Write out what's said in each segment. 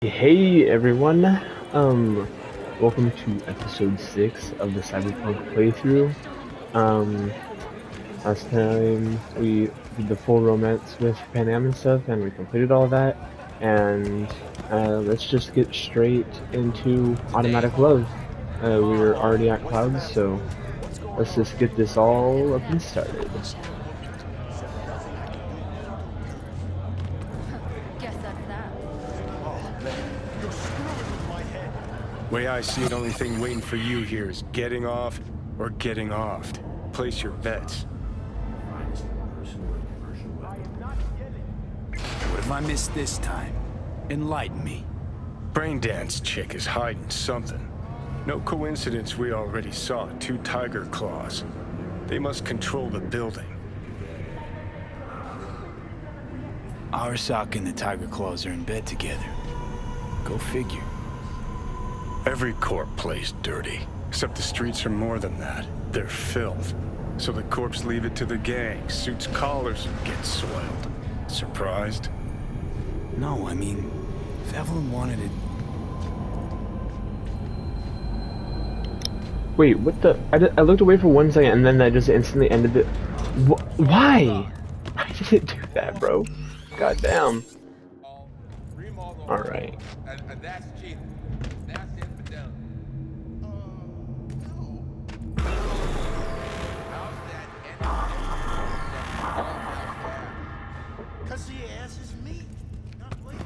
Hey everyone, welcome to episode 6 of the Cyberpunk playthrough. Um, Last time we did the full romance with Pan Am and stuff, and we completed all that, and let's just get straight into automatic love. We're already at Clouds, so let's just get this all up and started. Guess that's that. Oh man, you're screwing with my head. Way I see it, only thing waiting for you here is getting off or getting offed. Place your bets. What have I missed this time? Enlighten me. Braindance chick is hiding something. No coincidence we already saw 2 tiger claws. They must control the building. Arsak and the Tiger Claws are in bed together. Go figure. Every corp plays dirty, except the streets are more than that. They're filth. So the corps leave it to the gang, suits collars and get soiled. Surprised? No, I mean, if Evelyn wanted it... Wait, what the? I looked away for 1 second, and then I just instantly ended it. Why? I didn't do that, bro. God damn. Alright. And that's cheap. That's it for them. How's that? Cause the ass is meat, not bacon.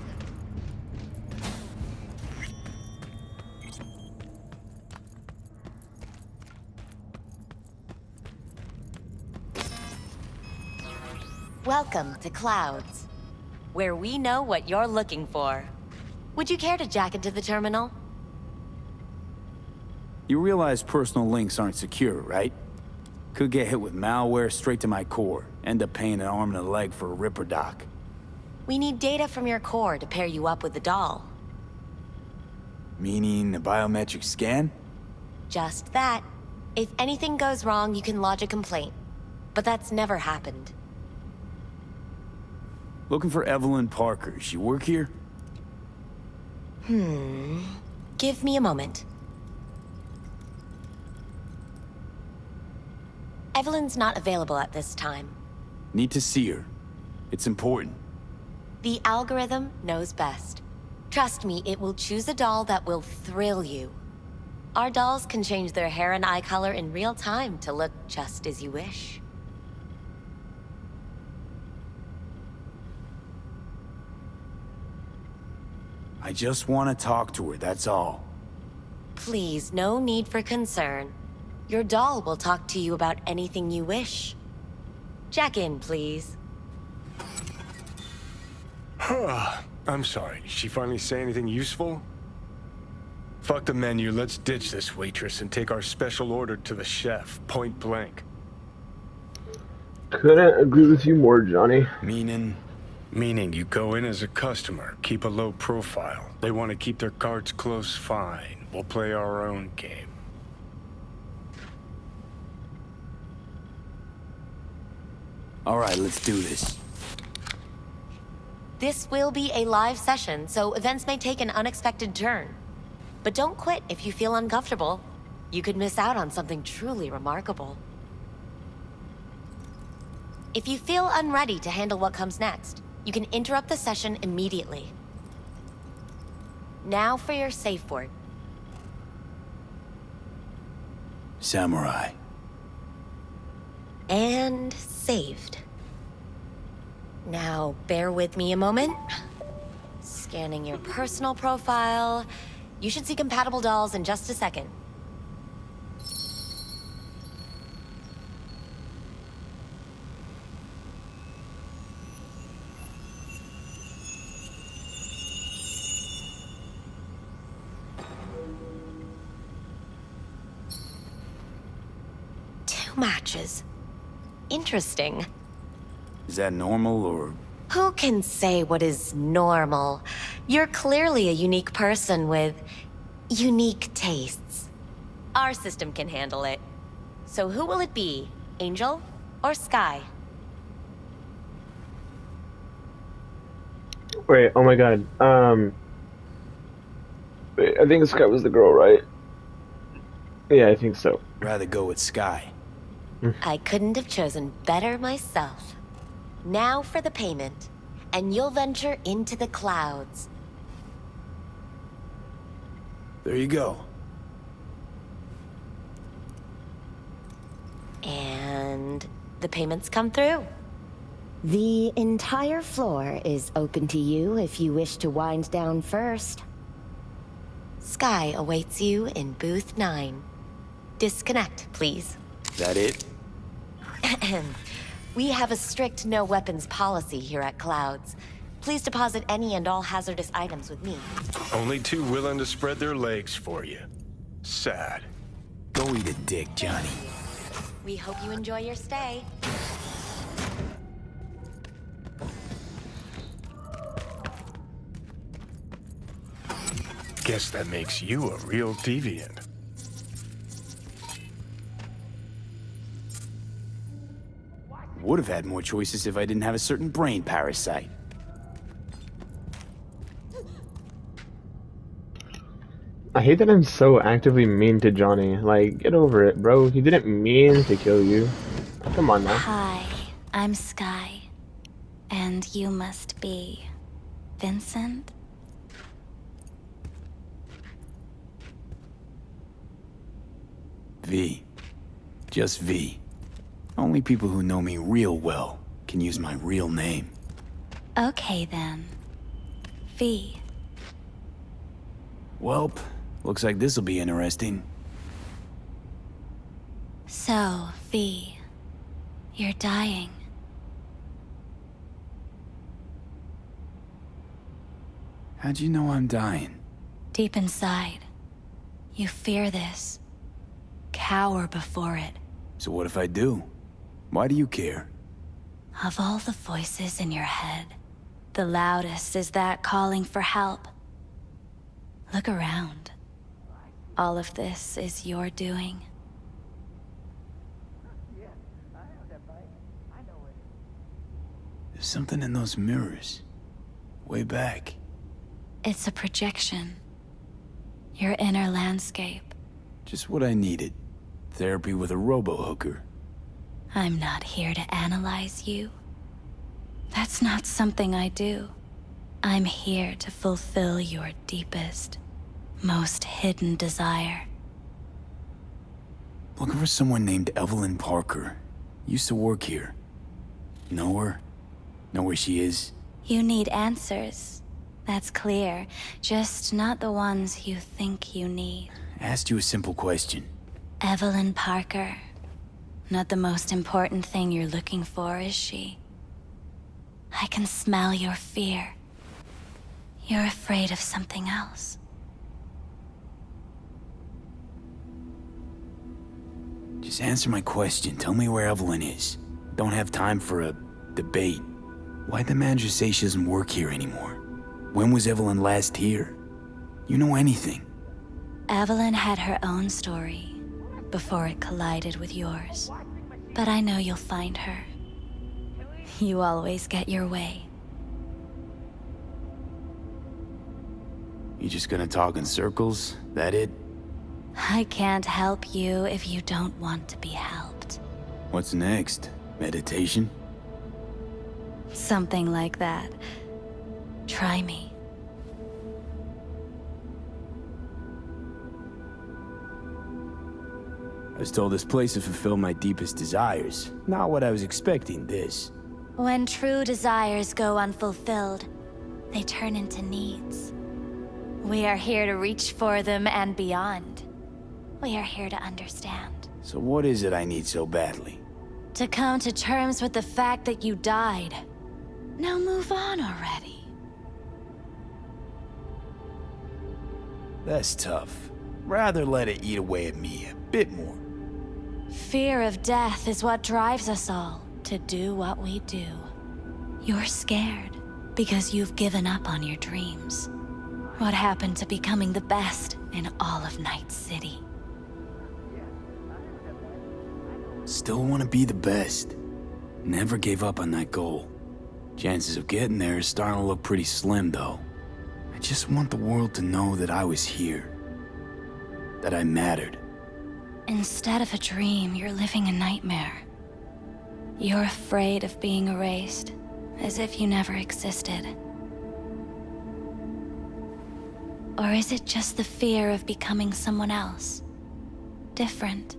Welcome to Clouds, where we know what you're looking for. Would you care to jack into the terminal? You realize personal links aren't secure, right? Could get hit with malware straight to my core. End up paying an arm and a leg for a Ripper doc. We need data from your core to pair you up with the doll. Meaning a biometric scan? Just that. If anything goes wrong, you can lodge a complaint. But that's never happened. Looking for Evelyn Parker. She work here? Give me a moment. Evelyn's not available at this time. Need to see her. It's important. The algorithm knows best. Trust me, it will choose a doll that will thrill you. Our dolls can change their hair and eye color in real time to look just as you wish. I just want to talk to her, that's all. Please, no need for concern. Your doll will talk to you about anything you wish. Jack in, please. I'm sorry, did she finally say anything useful? Fuck the menu, let's ditch this waitress and take our special order to the chef, point blank. Couldn't agree with you more, Johnny. Meaning you go in as a customer, keep a low profile. They want to keep their cards close, fine. We'll play our own game. All right, let's do this. This will be a live session, so events may take an unexpected turn. But don't quit if you feel uncomfortable. You could miss out on something truly remarkable. If you feel unready to handle what comes next, you can interrupt the session immediately. Now for your safe word. Samurai. And saved. Now, bear with me a moment. Scanning your personal profile. You should see compatible dolls in just a second. Two matches. Interesting. Is that normal or... Who can say what is normal? You're clearly a unique person with unique tastes. Our system can handle it. So who will it be? Angel or Sky? Wait, oh my god. Wait, I think Sky was the girl, right? Yeah, I think so. Rather go with Sky. I couldn't have chosen better myself. Now for the payment, and you'll venture into the clouds. There you go. And the payments come through. The entire floor is open to you if you wish to wind down first. Sky awaits you in booth 9. Disconnect, please. That it? We have a strict no weapons policy here at Clouds. Please deposit any and all hazardous items with me. Only two willing to spread their legs for you. Sad. Go eat a dick, Johnny. We hope you enjoy your stay. Guess that makes you a real deviant. Would have had more choices if I didn't have a certain brain parasite. I hate that I'm so actively mean to Johnny. Like, get over it, bro. He didn't mean to kill you. Come on now. Hi, I'm Sky. And you must be Vincent? V. Just V. Only people who know me real well can use my real name. Okay then. V. Welp, looks like this'll be interesting. So, V, you're dying. How'd you know I'm dying? Deep inside, you fear this. Cower before it. So what if I do? Why do you care? Of all the voices in your head, the loudest is that calling for help. Look around. All of this is your doing. There's something in those mirrors. Way back. It's a projection. Your inner landscape. Just what I needed. Therapy with a robo-hooker. I'm not here to analyze you. That's not something I do. I'm here to fulfill your deepest, most hidden desire. Looking for someone named Evelyn Parker. Used to work here. Know her? Know where she is? You need answers. That's clear. Just not the ones you think you need. Asked you a simple question. Evelyn Parker. Not the most important thing you're looking for, is she? I can smell your fear. You're afraid of something else. Just answer my question. Tell me where Evelyn is. Don't have time for a debate. Why'd the manager say she doesn't work here anymore? When was Evelyn last here? You know anything? Evelyn had her own story before it collided with yours. But I know you'll find her. You always get your way. You just gonna talk in circles? That it? I can't help you if you don't want to be helped. What's next? Meditation? Something like that. Try me. I was told this place to fulfill my deepest desires. Not what I was expecting, this. When true desires go unfulfilled, they turn into needs. We are here to reach for them and beyond. We are here to understand. So what is it I need so badly? To come to terms with the fact that you died. Now move on already. That's tough. Rather let it eat away at me a bit more. Fear of death is what drives us all to do what we do. You're scared because you've given up on your dreams. What happened to becoming the best in all of Night City? Still want to be the best. Never gave up on that goal. Chances of getting there is starting to look pretty slim, though. I just want the world to know that I was here. That I mattered. Instead of a dream, you're living a nightmare. You're afraid of being erased, as if you never existed. Or is it just the fear of becoming someone else? Different?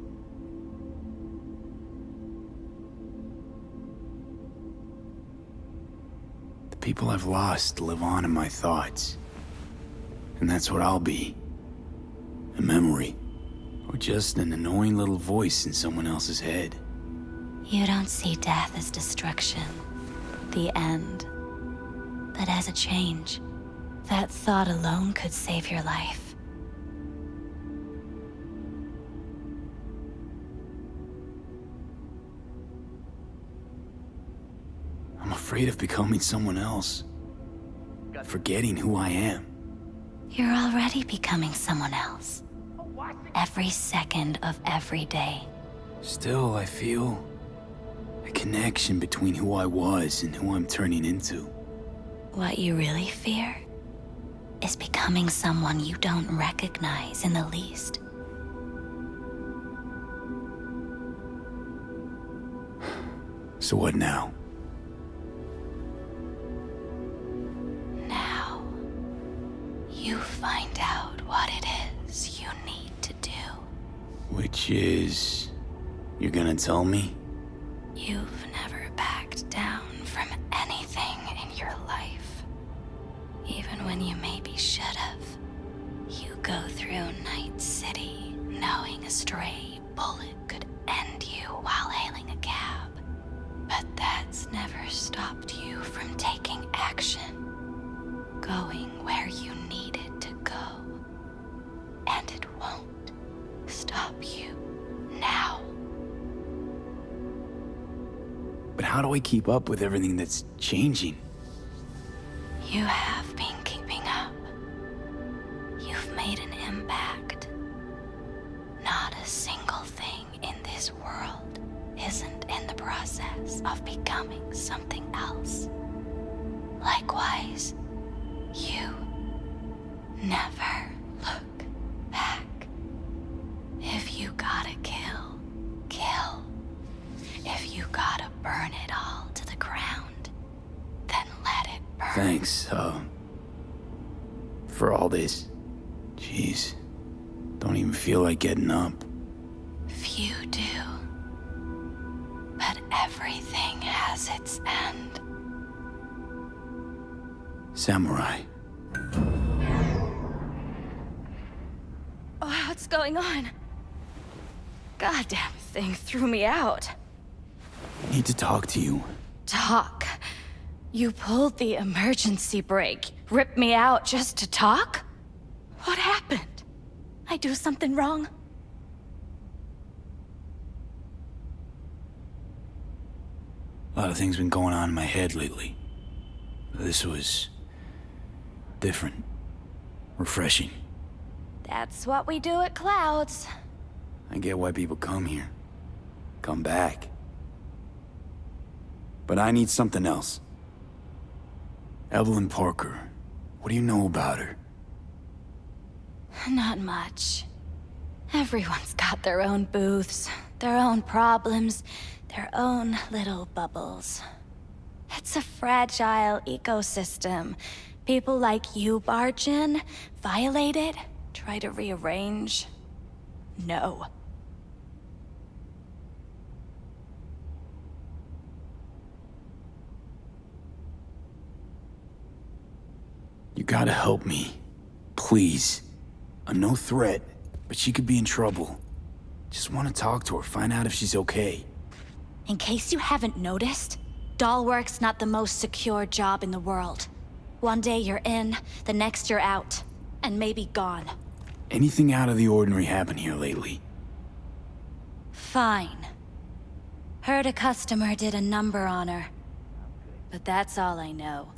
The people I've lost live on in my thoughts. And that's what I'll be. A memory. Or just an annoying little voice in someone else's head. You don't see death as destruction, the end, but as a change. That thought alone could save your life. I'm afraid of becoming someone else. Forgetting who I am. You're already becoming someone else. Every second of every day. Still, I feel a connection between who I was and who I'm turning into. What you really fear is becoming someone you don't recognize in the least. So what now? Now, you find out what it is you need to do. Which is... You're gonna tell me? You've never backed down from anything in your life. Even when you maybe should have. You go through Night City knowing a stray bullet could end you while hailing a cab. But that's never stopped you from taking action. Going where you needed to go. And it won't stop you now. But how do I keep up with everything that's changing? You have been keeping up. You've made an impact. Not a single thing in this world isn't in the process of becoming something else. Likewise, you never look back. If you gotta kill, kill. If you gotta burn it all to the ground, then let it burn. Thanks, for all this. Jeez, don't even feel like getting up. Few do. But everything has its end. Samurai. Oh, what's going on? Goddamn thing threw me out. Need to talk to you. Talk? You pulled the emergency brake, ripped me out just to talk? What happened? I do something wrong? A lot of things been going on in my head lately. This was... different. Refreshing. That's what we do at Clouds. I get why people come here. Come back. But I need something else. Evelyn Parker. What do you know about her? Not much. Everyone's got their own booths, their own problems, their own little bubbles. It's a fragile ecosystem. People like you barge in, violate it, try to rearrange. No. You gotta help me. Please. I'm no threat, but she could be in trouble. Just want to talk to her, find out if she's okay. In case you haven't noticed, Dollwork's not the most secure job in the world. One day you're in, the next you're out, and maybe gone. Anything out of the ordinary happen here lately? Fine. Heard a customer did a number on her. But that's all I know.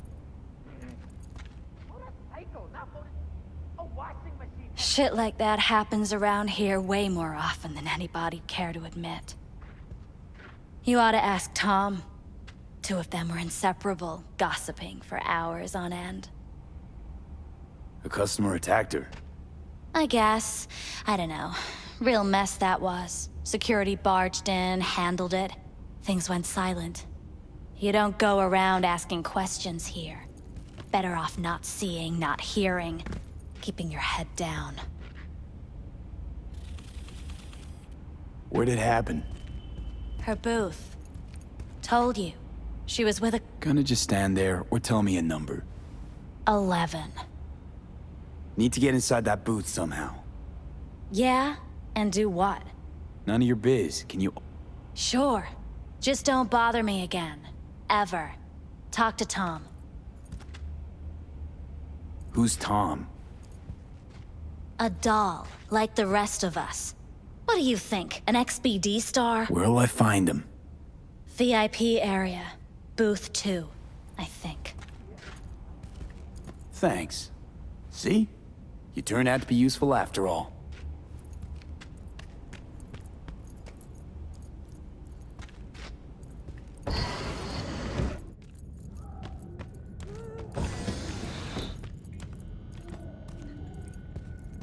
Shit like that happens around here way more often than anybody'd care to admit. You ought to ask Tom. Two of them were inseparable, gossiping for hours on end. A customer attacked her. I guess. I don't know. Real mess that was. Security barged in, handled it. Things went silent. You don't go around asking questions here. Better off not seeing, not hearing. Keeping your head down. Where'd it happen? Her booth. Told you. She was with a... Gonna just stand there or tell me a number. 11. Need to get inside that booth somehow. Yeah? And do what? None of your biz. Can you... Sure. Just don't bother me again. Ever. Talk to Tom. Who's Tom? A doll, like the rest of us. What do you think? An XBD star? Where'll I find him? VIP area. Booth 2, I think. Thanks. See? You turned out to be useful after all.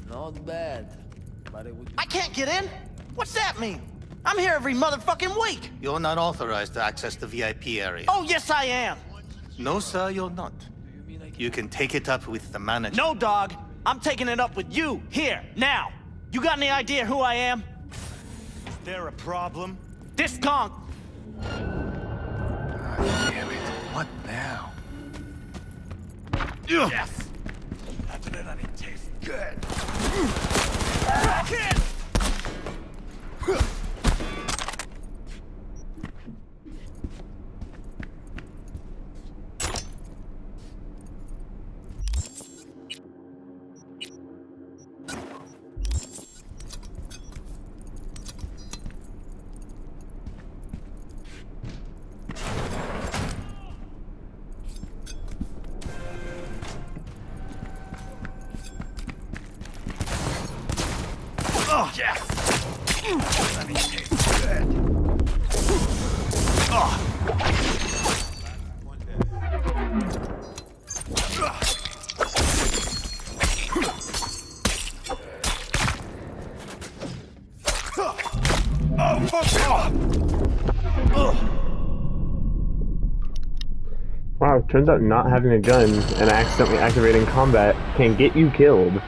Not bad. But it would... I can't get in? What's that mean? I'm here every motherfucking week. You're not authorized to access the VIP area. Oh, yes, I am. No, sir, you're not. You can take it up with the manager. No, dog. I'm taking it up with you, here, now. You got any idea who I am? Is there a problem? This conch. Damn it. What now? Yes. After that, it tastes good. Oh, yes. That tastes good. Oh, fuck off. Wow, turns out not having a gun and accidentally activating combat can get you killed.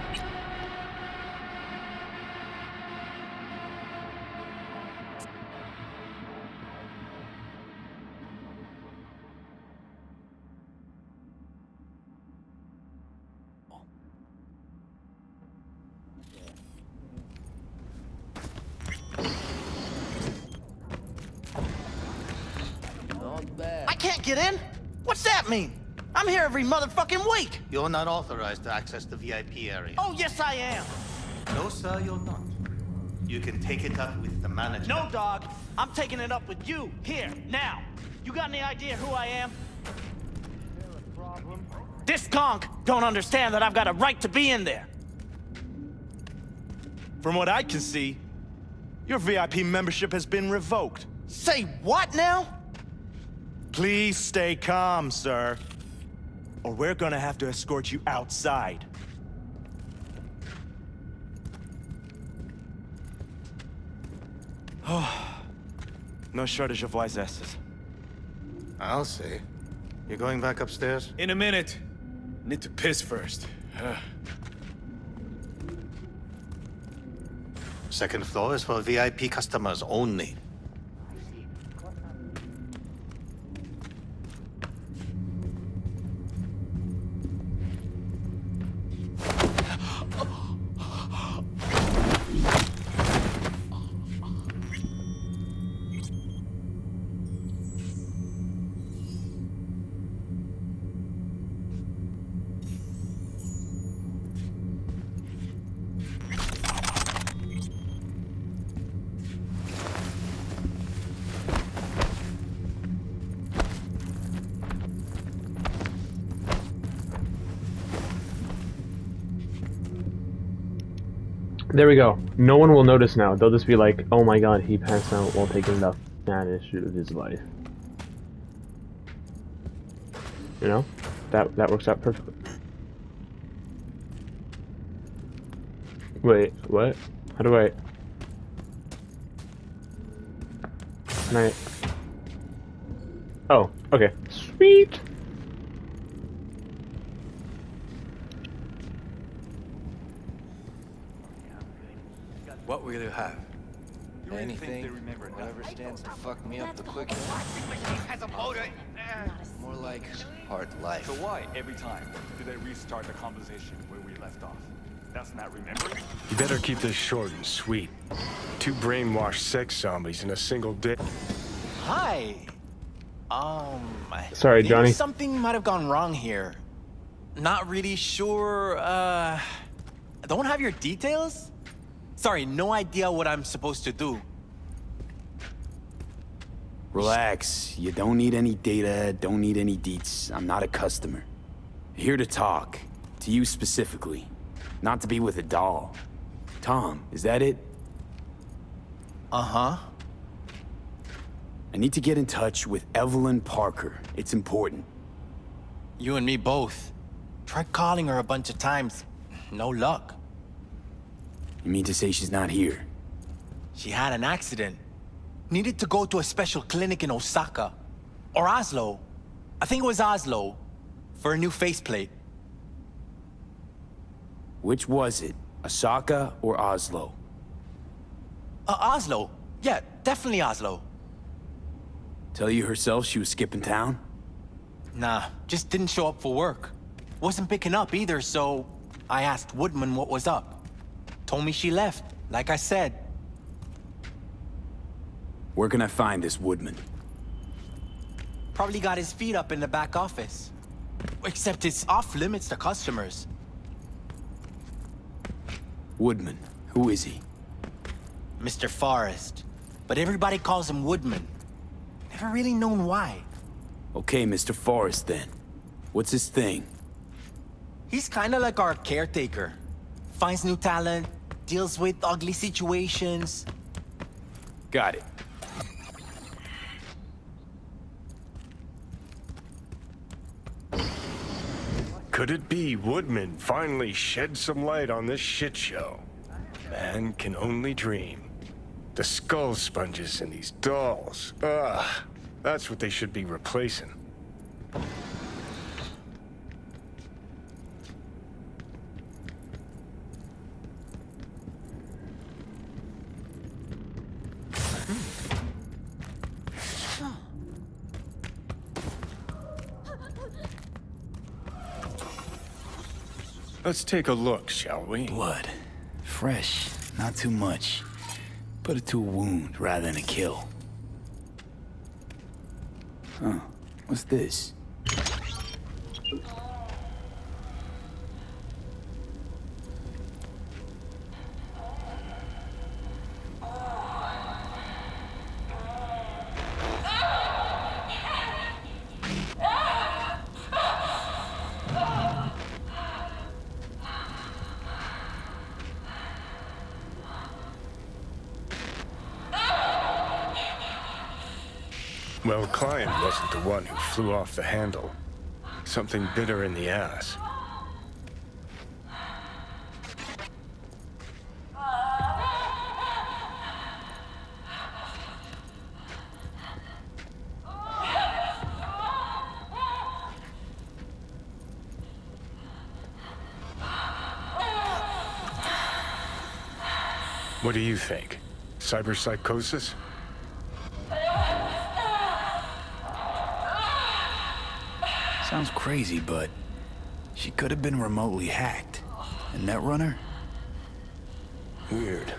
Not bad. I can't get in? What's that mean? I'm here every motherfucking week. You're not authorized to access the VIP area. Oh, yes, I am. No, sir, you're not. You can take it up with the manager. No, dog. I'm taking it up with you, here, now. You got any idea who I am? This conch don't understand that I've got a right to be in there. From what I can see, your VIP membership has been revoked. Say what now? Please stay calm, sir. Or we're gonna have to escort you outside. No shortage of wise asses. I'll see. You going back upstairs? In a minute. Need to piss first. Second floor is for VIP customers only. There we go. No one will notice now. They'll just be like, oh my god, he passed out while taking the saddest shoot of his life. You know? That works out perfectly. Wait, what? How do I... Can I... Oh, okay. Sweet! What will you have? Anything, whatever stands to fuck me up the quickest. More like hard life. So why, every time, do they restart the conversation where we left off? That's not remembering? You better keep this short and sweet. 2 brainwashed sex zombies in a single day. Hi. Sorry, think Johnny. Something might have gone wrong here. Not really sure, don't have your details? Sorry, no idea what I'm supposed to do. Relax. You don't need any data, don't need any deets. I'm not a customer. Here to talk. To you specifically. Not to be with a doll. Tom, is that it? Uh-huh. I need to get in touch with Evelyn Parker. It's important. You and me both. Tried calling her a bunch of times. No luck. You mean to say she's not here? She had an accident. Needed to go to a special clinic in Osaka. Or Oslo. I think it was Oslo. For a new faceplate. Which was it? Osaka or Oslo? Oslo. Yeah, definitely Oslo. Tell you herself she was skipping town? Nah, just didn't show up for work. Wasn't picking up either, so I asked Woodman what was up. Told me she left, like I said. Where can I find this Woodman? Probably got his feet up in the back office. Except it's off limits to customers. Woodman, who is he? Mr. Forrest. But everybody calls him Woodman. Never really known why. Okay, Mr. Forrest then. What's his thing? He's kinda like our caretaker. Finds new talent, deals with ugly situations. Got it. Could it be Woodman finally shed some light on this shit show? Man can only dream. The skull sponges in these dolls. Ugh. That's what they should be replacing. Let's take a look, shall we? Blood. Fresh. Not too much. Put it to a wound rather than a kill. Huh. What's this? Well, client wasn't the one who flew off the handle. Something bit her in the ass. What do you think? Cyberpsychosis? Sounds crazy, but she could have been remotely hacked. A netrunner? Weird.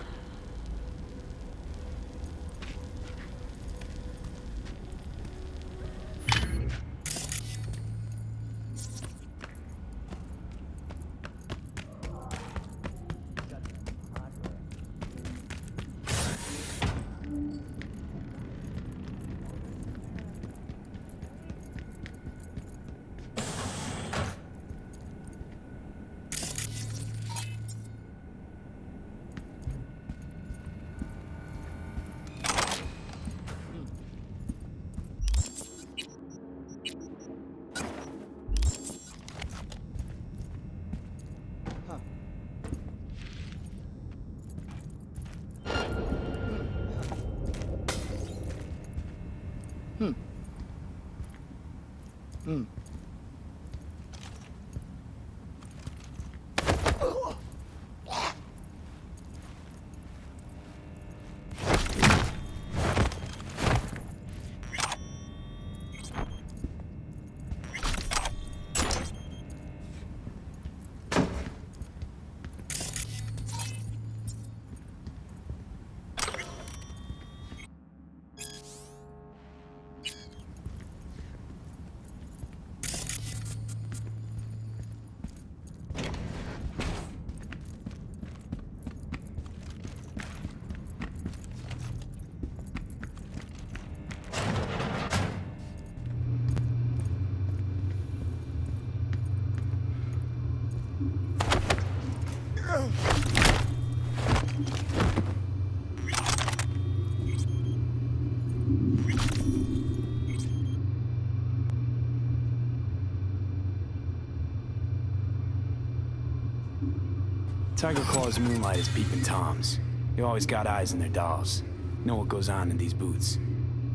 Tiger Claw's moonlight is peeping Toms. You always got eyes on their dolls. Know what goes on in these boots.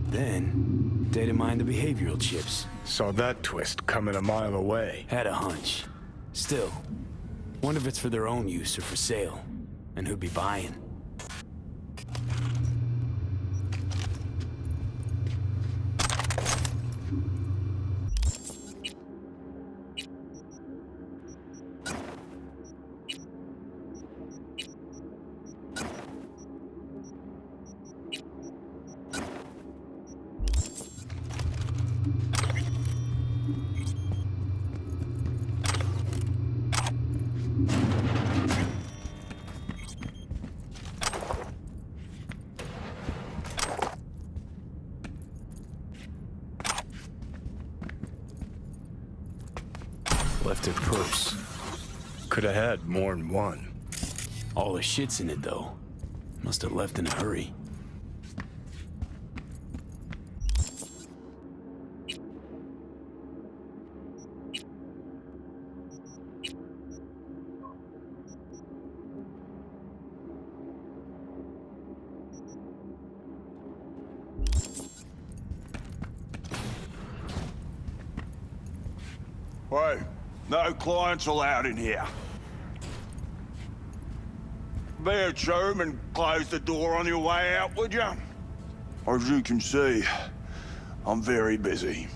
Then, data mine the behavioral chips. Saw that twist coming a mile away. Had a hunch. Still, wonder if it's for their own use or for sale. And who'd be buying. Left her purse. Could have had more than one. All the shit's in it, though. Must have left in a hurry. Hey, no clients allowed in here. Be a chum and close the door on your way out, would you? As you can see, I'm very busy.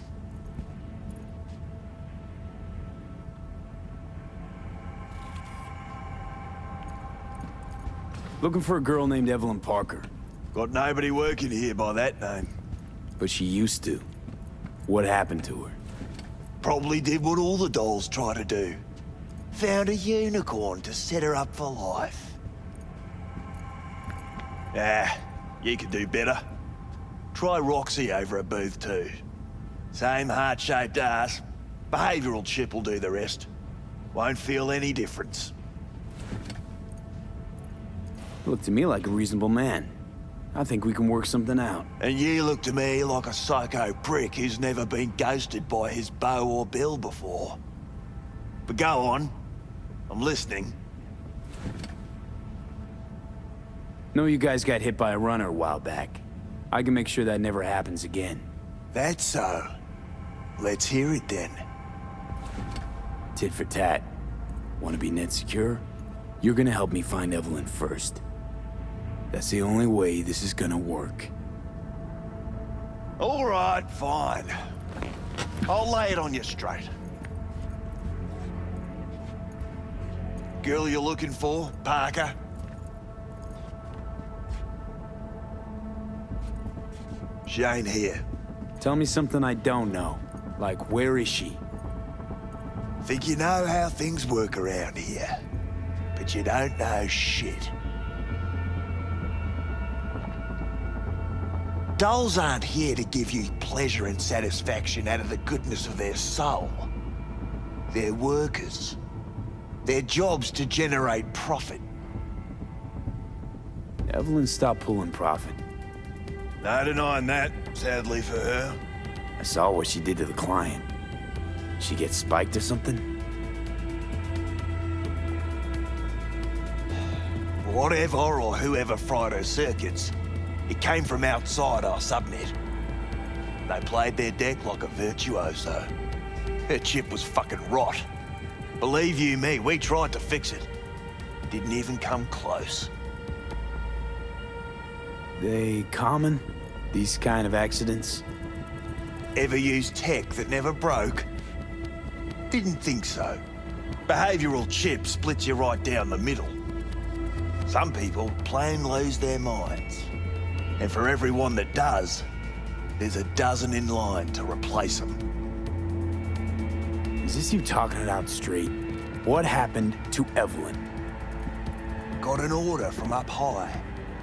Looking for a girl named Evelyn Parker. Got nobody working here by that name. But she used to. What happened to her? Probably did what all the dolls try to do. Found a unicorn to set her up for life. Ah, you could do better. Try Roxy over at Booth 2. Same heart-shaped ass. Behavioral chip will do the rest. Won't feel any difference. Looked to me like a reasonable man. I think we can work something out. And you look to me like a psycho prick who's never been ghosted by his beau or bill before. But go on. I'm listening. Know you guys got hit by a runner a while back. I can make sure that never happens again. That's so. Let's hear it then. Tit for tat. Want to be net secure? You're gonna help me find Evelyn first. That's the only way this is gonna work. All right, fine. I'll lay it on you straight. Girl you're looking for, Parker? She ain't here. Tell me something I don't know. Like, where is she? Think you know how things work around here. But you don't know shit. Dolls aren't here to give you pleasure and satisfaction out of the goodness of their soul. They're workers. Their job's to generate profit. Evelyn stopped pulling profit. No denying that, sadly for her. I saw what she did to the client. She get spiked or something? Whatever or whoever fried her circuits, it came from outside our subnet. They played their deck like a virtuoso. That chip was fucking rot. Believe you me, we tried to fix it. Didn't even come close. They common? These kind of accidents? Ever used tech that never broke? Didn't think so. Behavioral chip splits you right down the middle. Some people plain lose their minds. And for everyone that does, there's a dozen in line to replace them. Is this you talking it out straight? What happened to Evelyn? Got an order from up high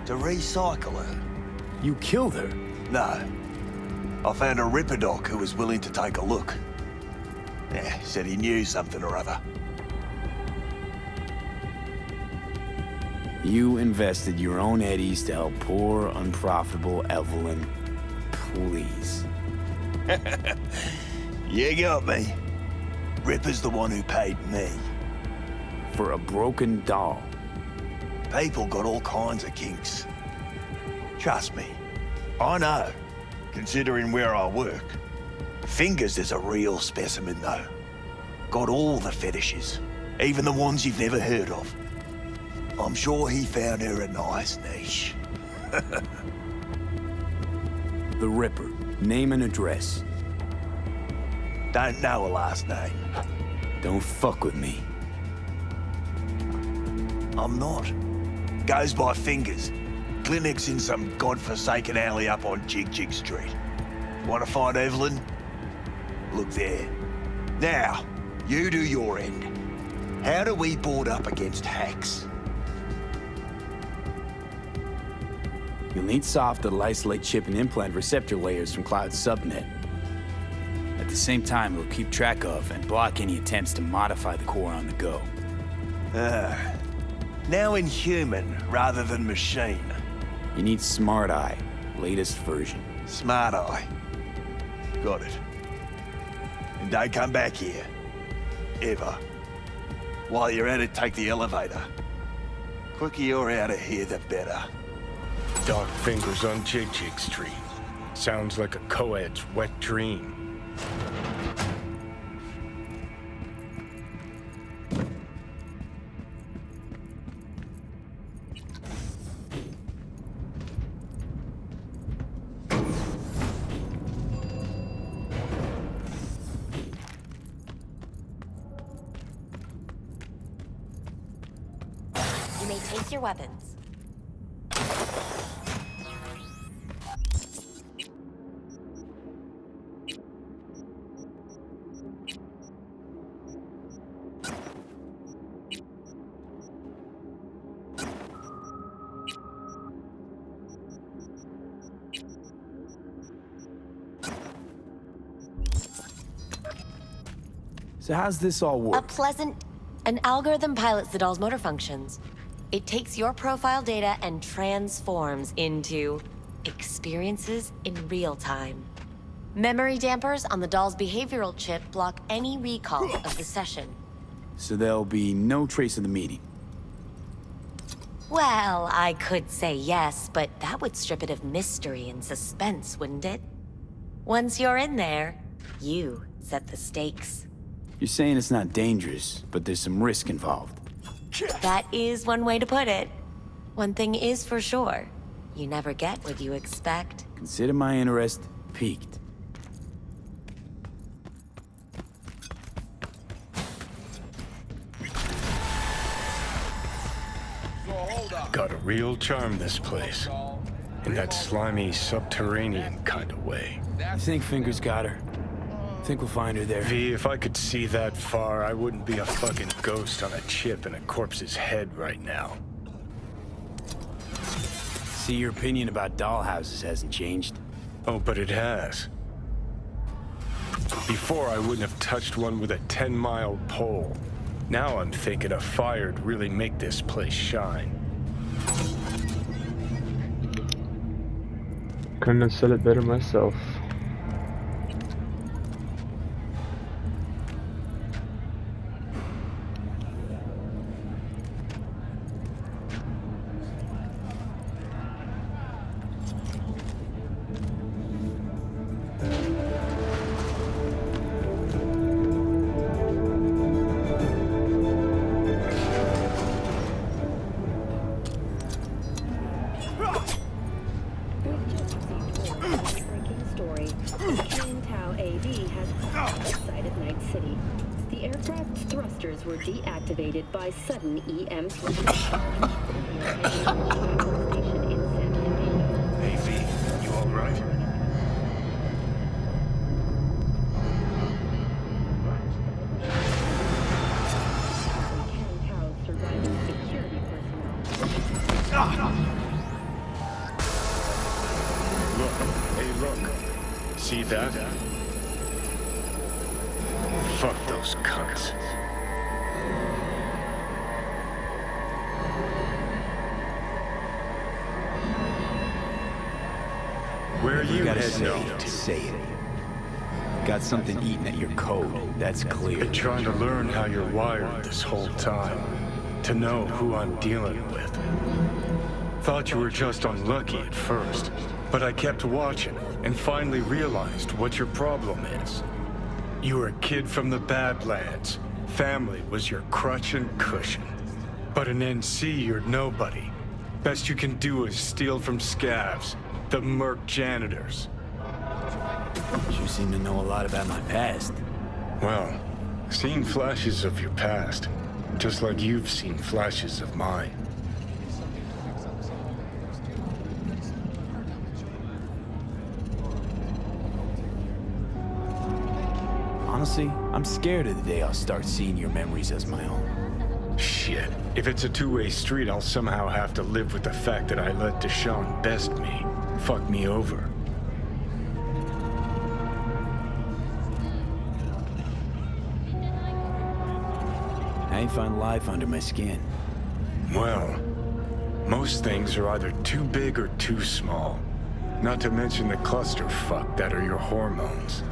to recycle her. You killed her? No. I found a Ripper doc who was willing to take a look. Yeah, said he knew something or other. You invested your own eddies to help poor, unprofitable Evelyn. Please. You got me. Ripper's the one who paid me. For a broken doll. People got all kinds of kinks. Trust me, I know, considering where I work. Fingers is a real specimen, though. Got all the fetishes, even the ones you've never heard of. I'm sure he found her a nice niche. The Ripper. Name and address. Don't know a last name. Don't fuck with me. I'm not. Goes by Fingers. Clinic's in some godforsaken alley up on Jig Jig Street. Want to find Evelyn? Look there. Now, you do your end. How do we board up against hacks? You'll need soft that'll isolate chip and implant receptor layers from Cloud's subnet. At the same time, it'll keep track of and block any attempts to modify the core on the go. Now in human rather than machine. You need Smart Eye, latest version. Smart Eye. Got it. And don't come back here. Ever. While you're at it, take the elevator. Quicker you're out of here, the better. Dark Fingers on Jig Jig Street. Sounds like a co-ed's wet dream. You may take your weapons. So how's this all work? An algorithm pilots the doll's motor functions. It takes your profile data and transforms into experiences in real time. Memory dampers on the doll's behavioral chip block any recall of the session. So there'll be no trace of the meeting. Well, I could say yes, but that would strip it of mystery and suspense, wouldn't it? Once you're in there, you set the stakes. You're saying it's not dangerous, but there's some risk involved. That is one way to put it. One thing is for sure. You never get what you expect. Consider my interest piqued. Got a real charm, this place. In that slimy, subterranean kind of way. I think Fingers got her. Think we'll find her there. V, if I could see that far, I wouldn't be a fucking ghost on a chip in a corpse's head right now. See, your opinion about dollhouses hasn't changed. Oh, but it has. Before, I wouldn't have touched one with a 10-mile pole. Now I'm thinking a fire'd really make this place shine. Couldn't have said it better myself. thrusters were deactivated by sudden EMP. Hey, V, you all right? Look. See that? Fuck those cunts. Where are you gotta heading to? say it. Got something eating at your code, that's clear. Been trying to learn how you're wired this whole time. To know who I'm dealing with. Thought you were just unlucky at first, but I kept watching and finally realized what your problem is. You were a kid from the Badlands. Family was your crutch and cushion. But in NC, you're nobody. Best you can do is steal from scavs, the merc janitors. You seem to know a lot about my past. Well, seen flashes of your past, just like you've seen flashes of mine. Honestly, I'm scared of the day I'll start seeing your memories as my own. Shit. If it's a two-way street, I'll somehow have to live with the fact that I let Deshaun best me. Fuck me over. I ain't find life under my skin. Well, most things are either too big or too small. Not to mention the clusterfuck that are your hormones.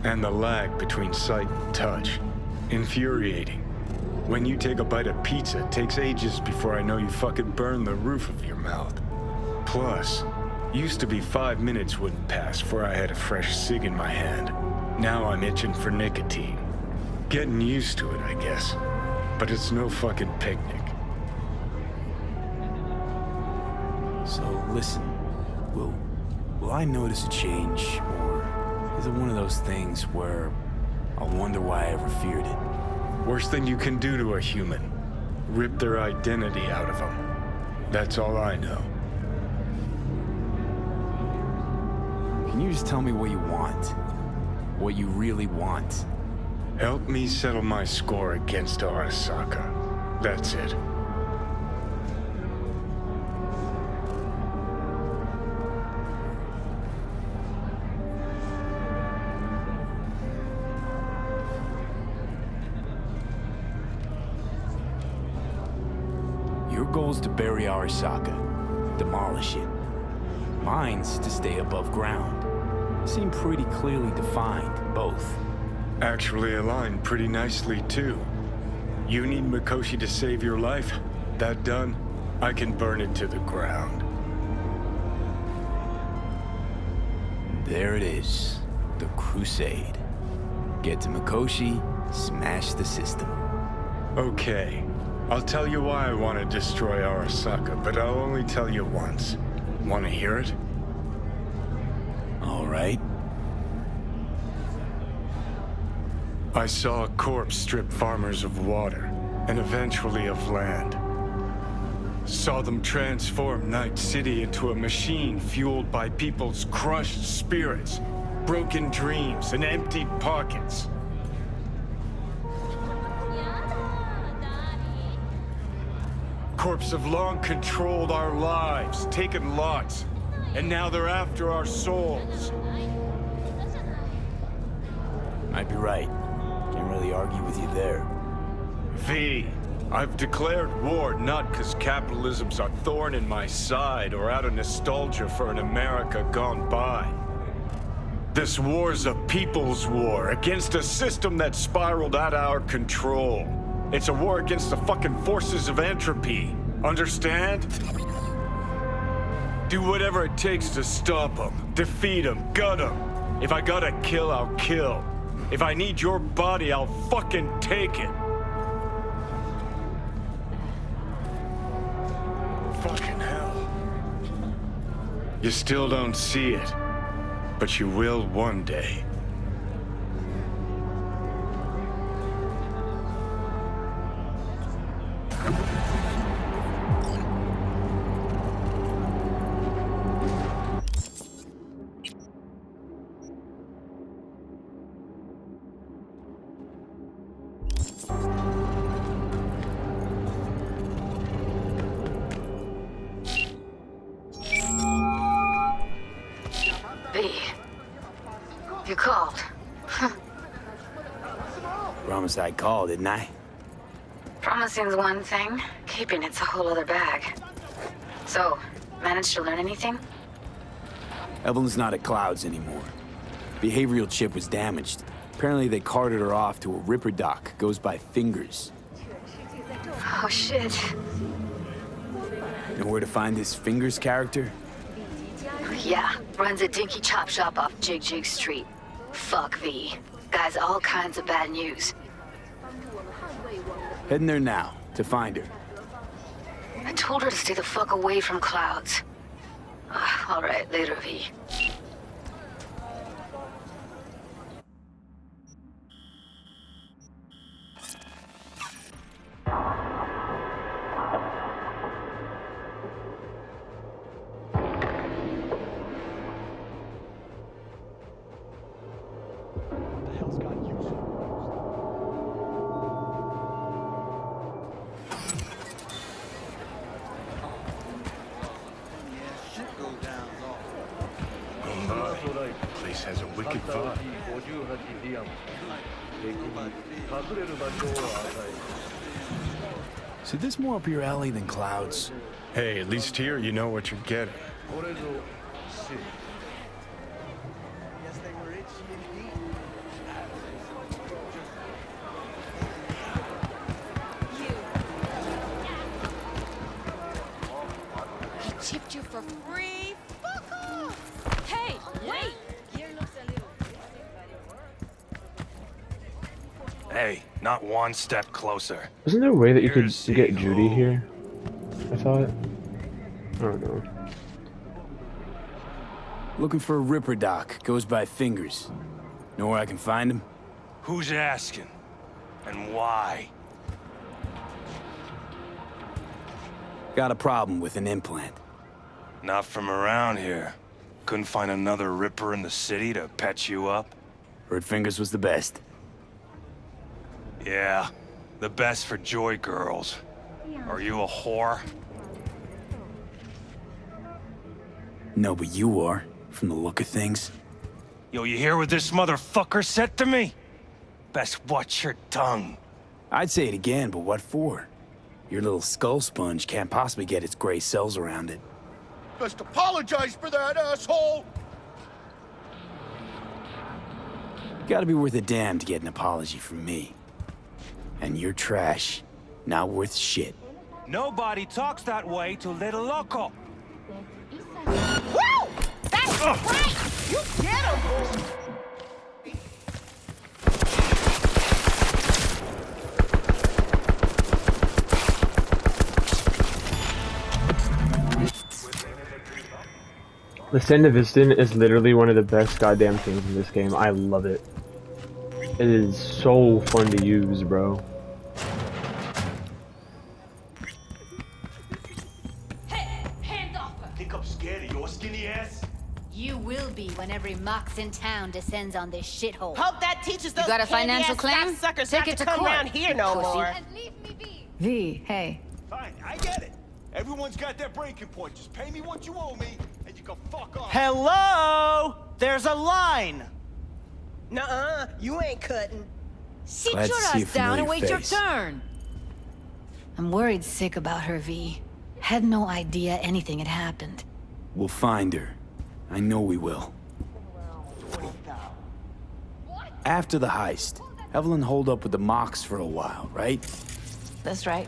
And the lag between sight and touch. Infuriating. When you take a bite of pizza, it takes ages before I know you fucking burn the roof of your mouth. Plus, used to be 5 minutes wouldn't pass before I had a fresh cig in my hand. Now I'm itching for nicotine. Getting used to it, I guess. But it's no fucking picnic. So listen, will I notice a change, or is it one of those things where I'll wonder why I ever feared it? Worst thing you can do to a human. Rip their identity out of them. That's all I know. Can you just tell me what you want? What you really want? Help me settle my score against Arasaka. That's it. Your goal's to bury Arasaka, demolish it. Mine's to stay above ground. Seem pretty clearly defined, both. Actually aligned pretty nicely, too. You need Mikoshi to save your life? That done? I can burn it to the ground. There it is. The Crusade. Get to Mikoshi, smash the system. Okay. I'll tell you why I want to destroy Arasaka, but I'll only tell you once. Want to hear it? All right. I saw a corpse strip farmers of water, and eventually of land. Saw them transform Night City into a machine fueled by people's crushed spirits, broken dreams, and emptied pockets. Corps have long controlled our lives, taken lots, and now they're after our souls. Might be right. Can't really argue with you there. V, I've declared war not because capitalism's a thorn in my side or out of nostalgia for an America gone by. This war's a people's war against a system that spiraled out of our control. It's a war against the fucking forces of entropy. Understand? Do whatever it takes to stop them, defeat them, gut them. If I gotta kill, I'll kill. If I need your body, I'll fucking take it. Fucking hell. You still don't see it, but you will one day. You called. Huh. Promised I'd call, didn't I? Promising's one thing, keeping it's a whole other bag. So, managed to learn anything? Evelyn's not at Clouds anymore. Behavioral chip was damaged. Apparently they carted her off to a Ripper dock. Goes by Fingers. Oh, shit. Know where to find this Fingers character? Yeah, runs a dinky chop shop off Jig Jig Street. Fuck V. Guy's all kinds of bad news. Heading there now, to find her. I told her to stay the fuck away from Clouds. All right, later, V. Place has a wicked vibe. So this more up your alley than Clouds? Hey, at least here you know what you're getting. He chipped you for free? Fuck off! Hey, wait! Hey, not one step closer. Isn't there a way that you could get Judy here? I thought. I don't know. Looking for a Ripper dock. Goes by Fingers. Know where I can find him? Who's asking? And why? Got a problem with an implant. Not from around here. Couldn't find another Ripper in the city to patch you up? Heard Fingers was the best. Yeah, the best for joy girls. Are you a whore? No, but you are, from the look of things. Yo, you hear what this motherfucker said to me? Best watch your tongue. I'd say it again, but what for? Your little skull sponge can't possibly get its gray cells around it. Just apologize for that, asshole! Gotta be worth a damn to get an apology from me. And you're trash. Not worth shit. Nobody talks that way to Little Loco. Woo! That's right! You get him! The Sandevistan is literally one of the best goddamn things in this game. I love it. It is so fun to use, bro. Hey, hands off her! Think I'm scared of your skinny ass? You will be when every mox in town descends on this shithole. Hope that teaches those You got a financial claim? suckers Take not it to to come court, around here no pussy. more. And leave me be. V, hey. Fine, I get it. Everyone's got their breaking point. Just pay me what you owe me, and you can fuck off. Hello? There's a line. Nuh-uh, you ain't cutting. Sit Glad your to see a ass down and familiar wait your face. turn. I'm worried sick about her, V. Had no idea anything had happened. We'll find her. I know we will. After the heist, Evelyn holed up with the Mox for a while, right? That's right.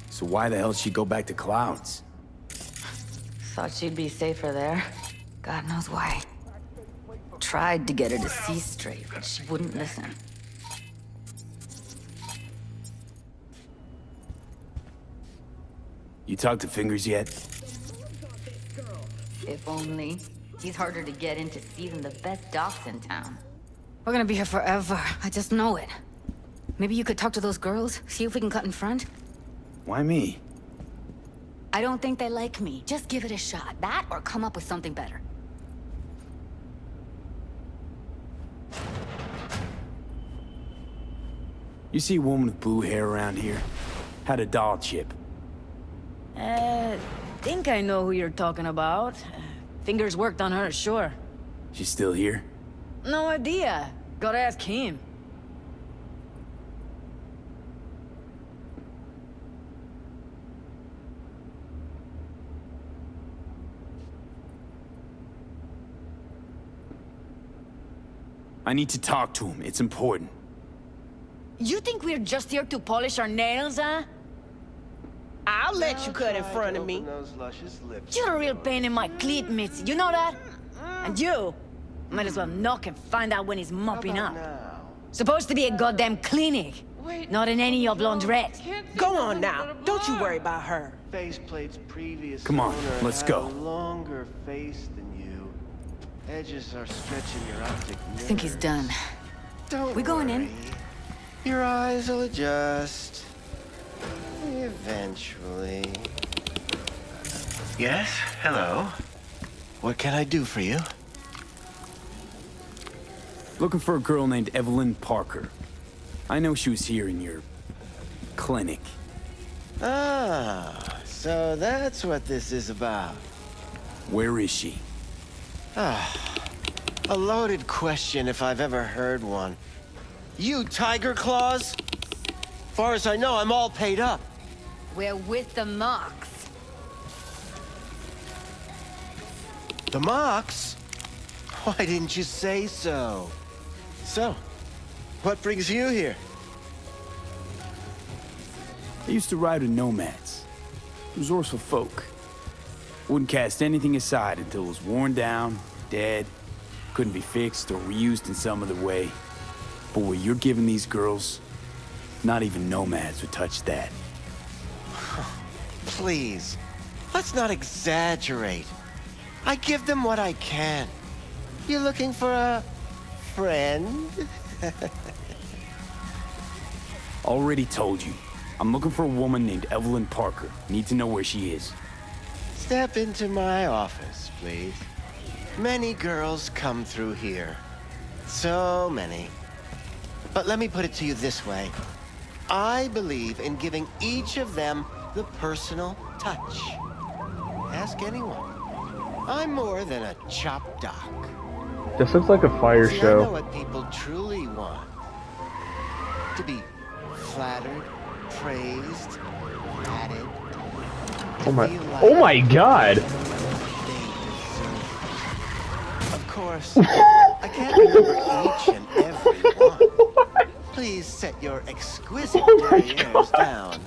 So why the hell she'd go back to Clouds? Thought she'd be safer there. God knows why. Tried to get her to see straight, but she wouldn't listen. You talked to Fingers yet? If only. He's harder to get in to see than the best docks in town. We're gonna be here forever. I just know it. Maybe you could talk to those girls, see if we can cut in front? Why me? I don't think they like me. Just give it a shot. That or come up with something better. You see a woman with blue hair around here? Had a doll chip. Think I know who you're talking about. Fingers worked on her, sure. She's still here? No idea. Gotta ask him. I need to talk to him. It's important. You think we're just here to polish our nails, huh? I'll let you cut in front of me. You're a real pain in my cleat, Mitzi. You know that? And you might as well knock and find out when he's mopping up. Supposed to be a goddamn clinic, not in any of laundrette. Go on now. Don't you worry about her. Faceplate's previous Come on, owner let's had go. a longer face than you. Edges are stretching your optic nerves. I think he's done. Don't We going in? worry. Your eyes will adjust. Eventually. Yes? Hello? What can I do for you? Looking for a girl named Evelyn Parker. I know she was here in your clinic. Ah, so that's what this is about. Where is she? Ah, a loaded question if I've ever heard one. You Tiger Claws? Far as I know, I'm all paid up. We're with the Mox. The Mox? Why didn't you say so? So, what brings you here? I used to ride with nomads. Resourceful folk. Wouldn't cast anything aside until it was worn down, dead, couldn't be fixed or reused in some other way. But what you're giving these girls, not even nomads would touch that. Please, let's not exaggerate. I give them what I can. You looking for a friend? Already told you. I'm looking for a woman named Evelyn Parker. Need to know where she is. Step into my office, please. Many girls come through here. So many. But let me put it to you this way. I believe in giving each of them the personal touch. Ask anyone. I'm more than a chop doc. This looks like a fire See, show. I know what people truly want. To be flattered, praised, patted. Oh my god! Of course, I can't remember each and every one. Please set your exquisite derrieres down.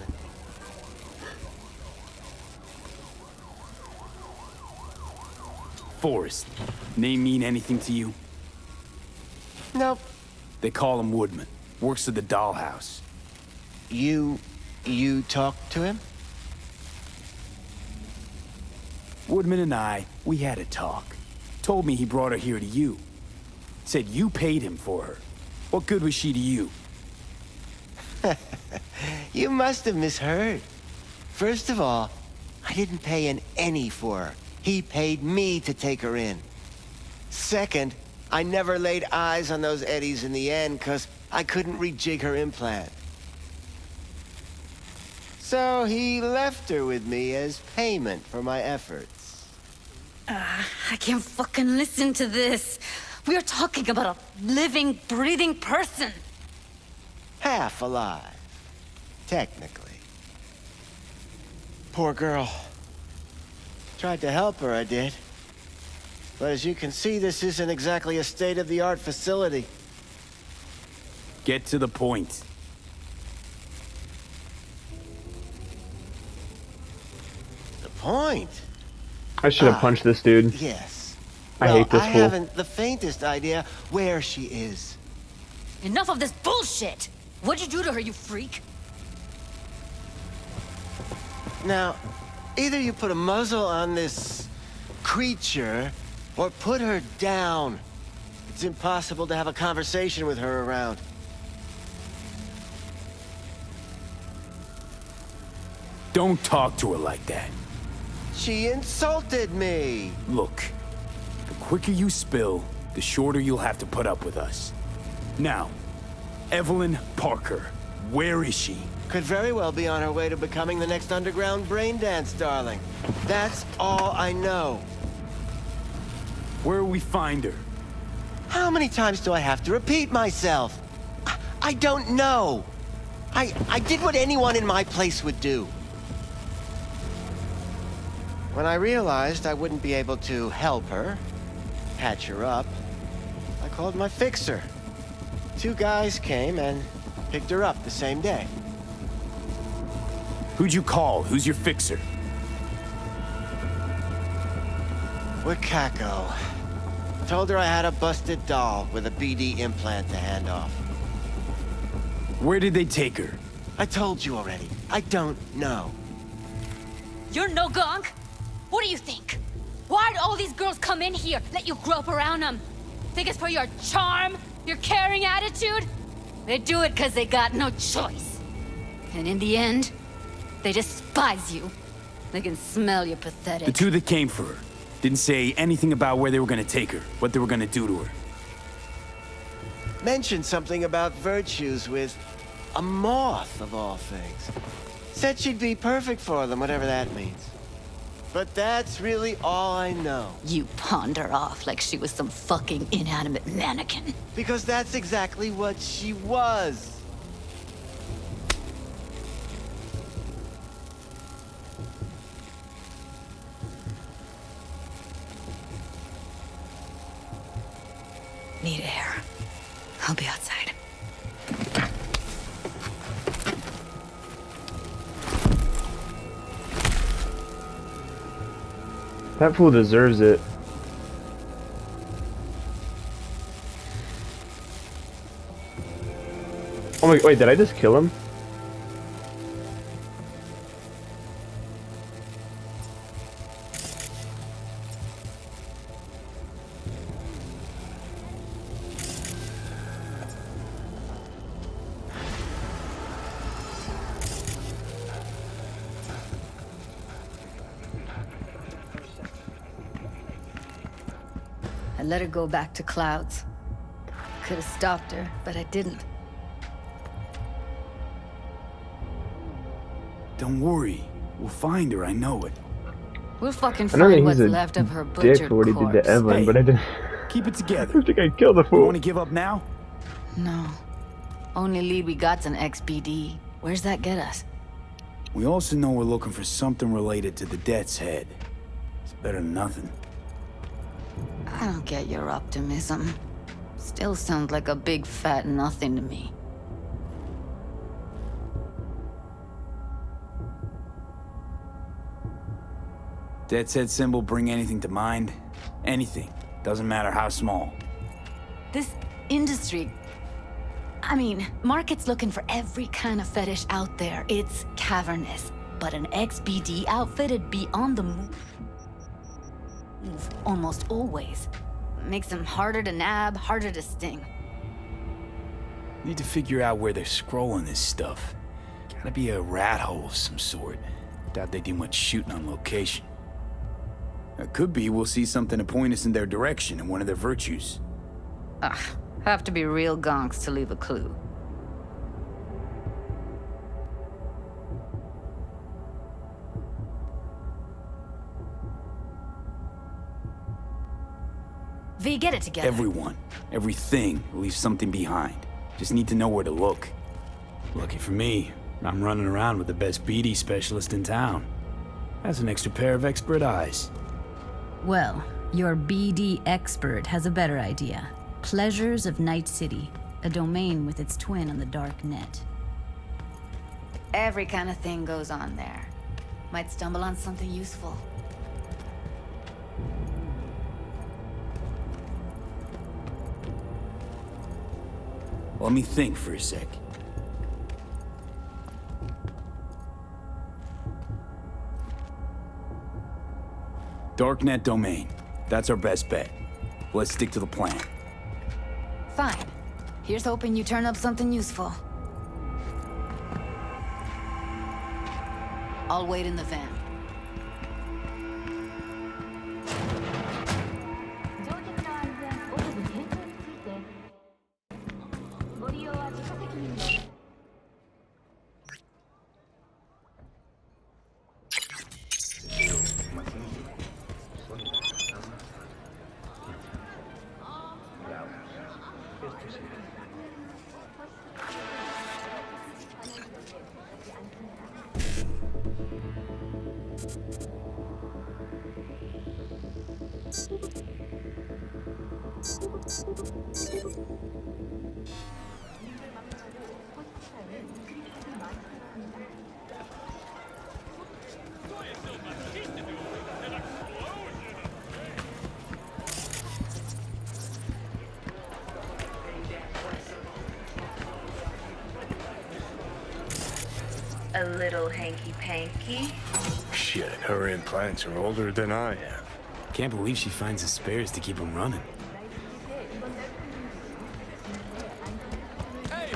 Forrest. Name mean anything to you? Nope. They call him Woodman. Works at the dollhouse. You talked to him? Woodman and we had a talk. Told me he brought her here to you. Said you paid him for her. What good was she to you? You must have misheard. First of all, I didn't pay an any for her. He paid me to take her in. Second, I never laid eyes on those eddies in the end because I couldn't rejig her implant. So he left her with me as payment for my efforts. I can't fucking listen to this. We are talking about a living, breathing person. Half alive, technically. Poor girl. Tried to help her, I did. But as you can see, this isn't exactly a state-of-the-art facility. Get to the point. The point? I should have punched this dude. Yes. I hate this I fool. haven't the faintest idea where she is. Enough of this bullshit! What'd you do to her, you freak? Now, either you put a muzzle on this creature, or put her down. It's impossible to have a conversation with her around. Don't talk to her like that. She insulted me! Look, the quicker you spill, the shorter you'll have to put up with us. Now, Evelyn Parker, where is she? Could very well be on her way to becoming the next underground brain dance darling. That's all I know. Where will we find her? How many times do I have to repeat myself? I don't know. I did what anyone in my place would do. When I realized I wouldn't be able to help her, patch her up, I called my fixer. 2 guys came and picked her up the same day. Who'd you call? Who's your fixer? Wakako. Told her I had a busted doll with a BD implant to hand off. Where did they take her? I told you already. I don't know. You're no gunk? What do you think? Why'd all these girls come in here, let you grope around them? Think it's for your charm? Your caring attitude? They do it because they got no choice. And in the end, they despise you. They can smell you're pathetic. The 2 that came for her didn't say anything about where they were gonna take her, what they were gonna do to her. Mentioned something about virtues with a moth, of all things. Said she'd be perfect for them, whatever that means. But that's really all I know. You pawned her off like she was some fucking inanimate mannequin. Because that's exactly what she was. Need air. I'll be outside. That fool deserves it. Oh my, wait, did I just kill him? I let her go back to Clouds. Could have stopped her, but I didn't. Don't worry. We'll find her, I know it. We'll fucking I know that find what's he's a left of her dick butchered for what he corpse. did to Evelyn, Hey, but I didn't. Keep it together. I think I killed the You fool. want to give up now? No. Only lead we got's an XBD. Where's that get us? We also know we're looking for something related to the Death's Head. It's better than nothing. I don't get your optimism. Still sounds like a big fat nothing to me. Death's Head symbol bring anything to mind? Anything. Doesn't matter how small. This industry... I mean, market's looking for every kind of fetish out there. It's cavernous. But an XBD outfitted be on the move almost always. Makes them harder to nab, harder to sting. Need to figure out where they're scrolling this stuff. Gotta be a rat hole of some sort. Doubt they do much shooting on location. It could be we'll see something to point us in their direction in one of their virtues. Ugh, have to be real gonks to leave a clue. V, get it together. Everyone, everything leaves something behind. Just need to know where to look. Lucky for me, I'm running around with the best BD specialist in town. That's an extra pair of expert eyes. Well, your BD expert has a better idea. Pleasures of Night City, a domain with its twin on the dark net. Every kind of thing goes on there. Might stumble on something useful. Let me think for a sec. Darknet domain. That's our best bet. Let's stick to the plan. Fine. Here's hoping you turn up something useful. I'll wait in the van. A little hanky-panky. Shit, her implants are older than I am. Can't believe she finds the spares to keep them running. Hey,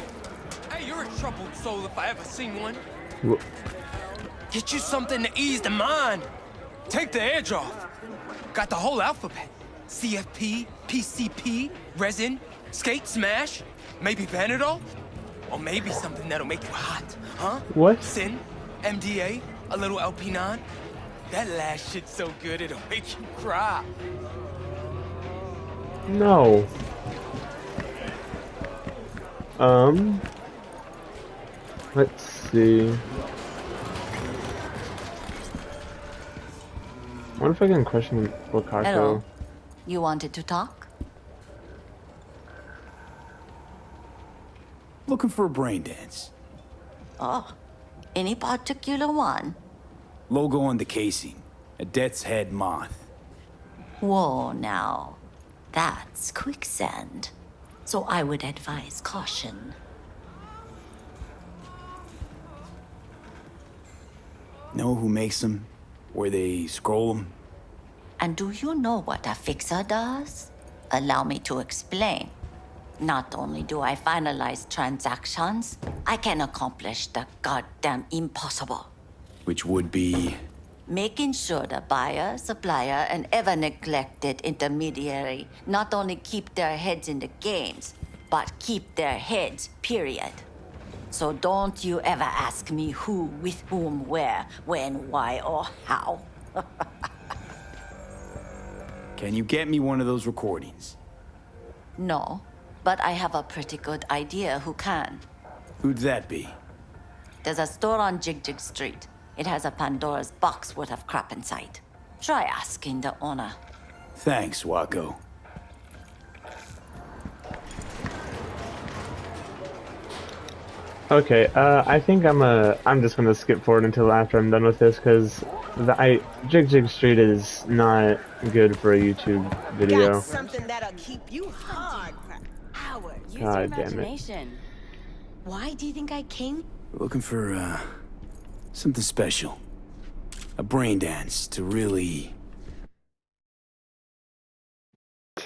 you're a troubled soul if I ever seen one. Wh- Get you something to ease the mind. Take the edge off. Got the whole alphabet. CFP, PCP, resin, skate, smash, maybe Panadol? Or maybe something that'll make you hot, huh? What? Sin, MDA, a little LP9. That last shit's so good it'll make you cry. No. Let's see. What if I can question Wakako? Hello. You wanted to talk? Looking for a brain dance. Oh, any particular one? Logo on the casing. A death's head moth. Whoa, now. That's quicksand. So I would advise caution. Know who makes them? Where they scroll them? And do you know what a fixer does? Allow me to explain. Not only do I finalize transactions, I can accomplish the goddamn impossible. Which would be... Making sure the buyer, supplier, and ever-neglected intermediary not only keep their heads in the games, but keep their heads, period. So don't you ever ask me who, with whom, where, when, why, or how. Can you get me one of those recordings? No, but I have a pretty good idea who can. Who'd that be? There's a store on Jig Street. It has a Pandora's box worth of crap inside. Try asking the owner. Thanks, Wako. Okay, I think I'm just gonna skip forward until after I'm done with this, because Jig Street is not good for a YouTube video. Got something that'll keep you hard for hours. Use your imagination. Why do you think I came? Looking for, something special. A brain dance to really...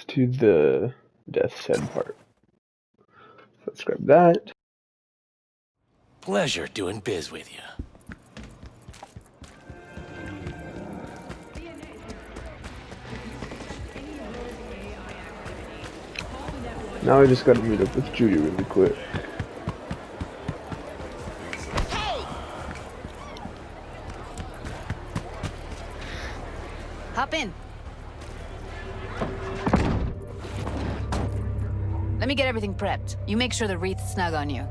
To the death's head part. Let's grab that. Pleasure doing biz with you. Now I just gotta meet up with Judy really quick. Hop in. Let me get everything prepped. You make sure the wreath's snug on you.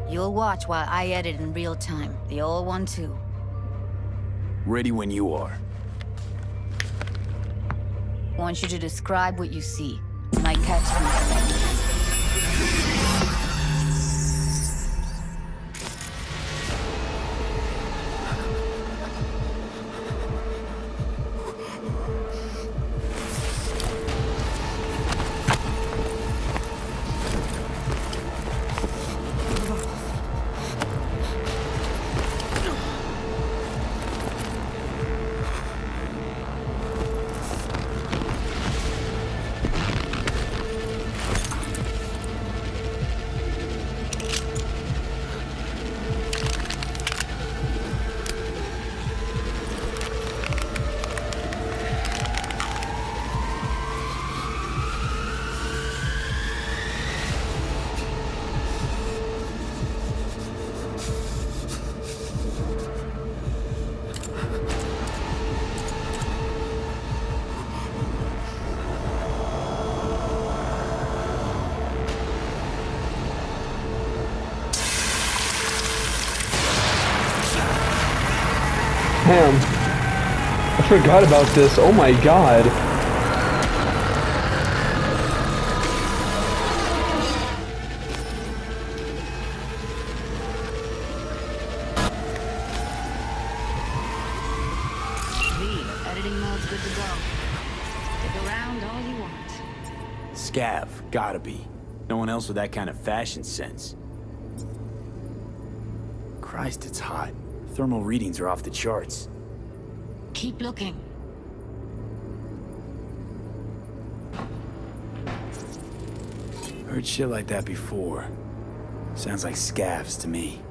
You'll watch while I edit in real time. The old one, too. Ready when you are. Want you to describe what you see. My catchphrase. Damn. I forgot about this. Oh my god. Editing mode's good to go. Stick around all you want. Scav, gotta be. No one else with that kind of fashion sense. Christ, it's hot. Thermal readings are off the charts. Keep looking. Heard shit like that before. Sounds like scavs to me.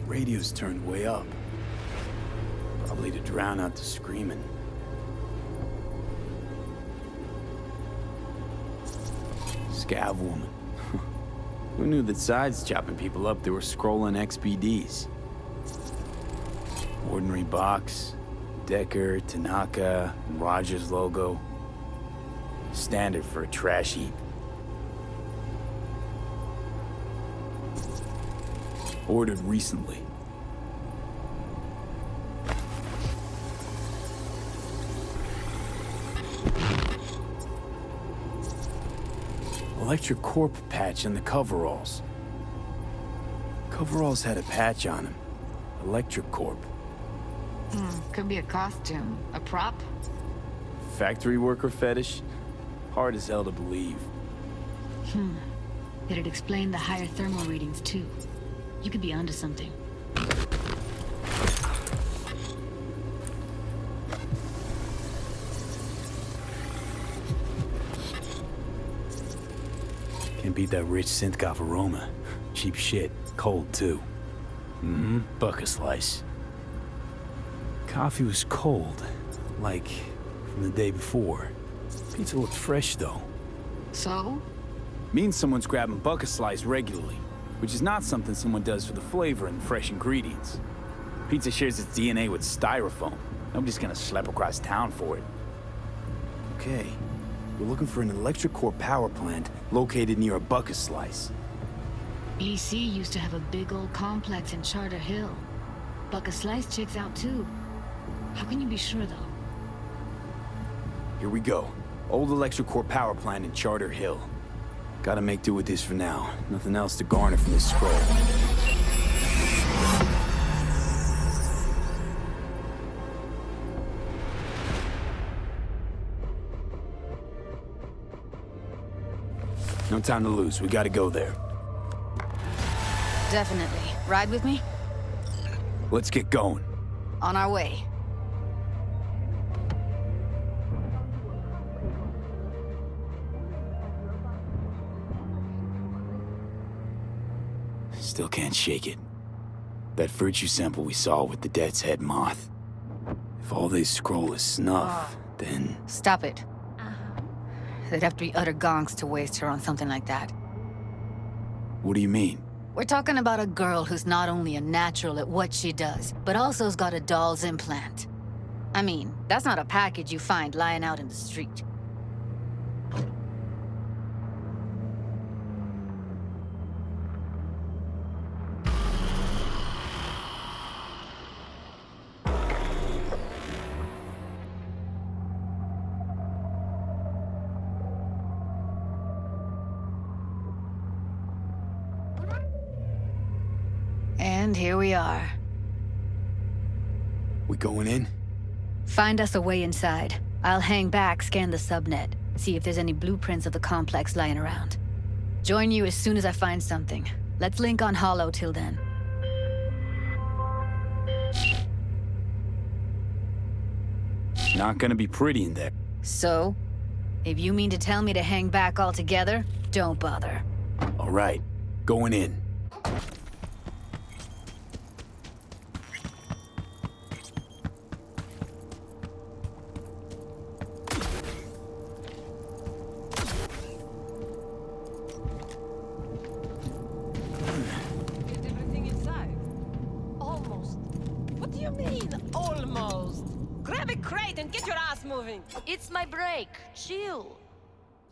Radio's turned way up. Probably to drown out the screaming. Scav woman. Who knew that sides chopping people up, they were scrolling XBDs? Ordinary box, Decker, Tanaka, and Rogers logo. Standard for a trash heap. Ordered recently. Electric Corp patch on the coveralls. Coveralls had a patch on them. Electric Corp. Could be a costume. A prop? Factory worker fetish? Hard as hell to believe. Did it explain the higher thermal readings too? You could be onto something. Can't beat that rich synth-goth aroma. Cheap shit. Cold, too. Bucket slice. Coffee was cold. Like, from the day before. Pizza looked fresh, though. So? Means someone's grabbing bucket slice regularly. Which is not something someone does for the flavor and fresh ingredients. Pizza shares its DNA with styrofoam. Nobody's gonna schlep across town for it. Okay. We're looking for an electric core power plant located near a bucket slice. EC used to have a big old complex in Charter Hill. Bucket Slice checks out too. How can you be sure though? Here we go. Old electric core power plant in Charter Hill. Gotta make do with this for now. Nothing else to garner from this scroll. No time to lose. We gotta go there. Definitely. Ride with me? Let's get going. On our way. Still can't shake it. That virtue sample we saw with the Death's Head moth. If all they scroll is snuff, then... Stop it. They'd have to be utter gonks to waste her on something like that. What do you mean? We're talking about a girl who's not only a natural at what she does, but also's got a doll's implant. I mean, that's not a package you find lying out in the street. And here we are. We going in? Find us a way inside. I'll hang back, scan the subnet, see if there's any blueprints of the complex lying around. Join you as soon as I find something. Let's link on Hollow till then. Not gonna be pretty in there. So? If you mean to tell me to hang back altogether, don't bother. All right, going in. It's my break. Chill.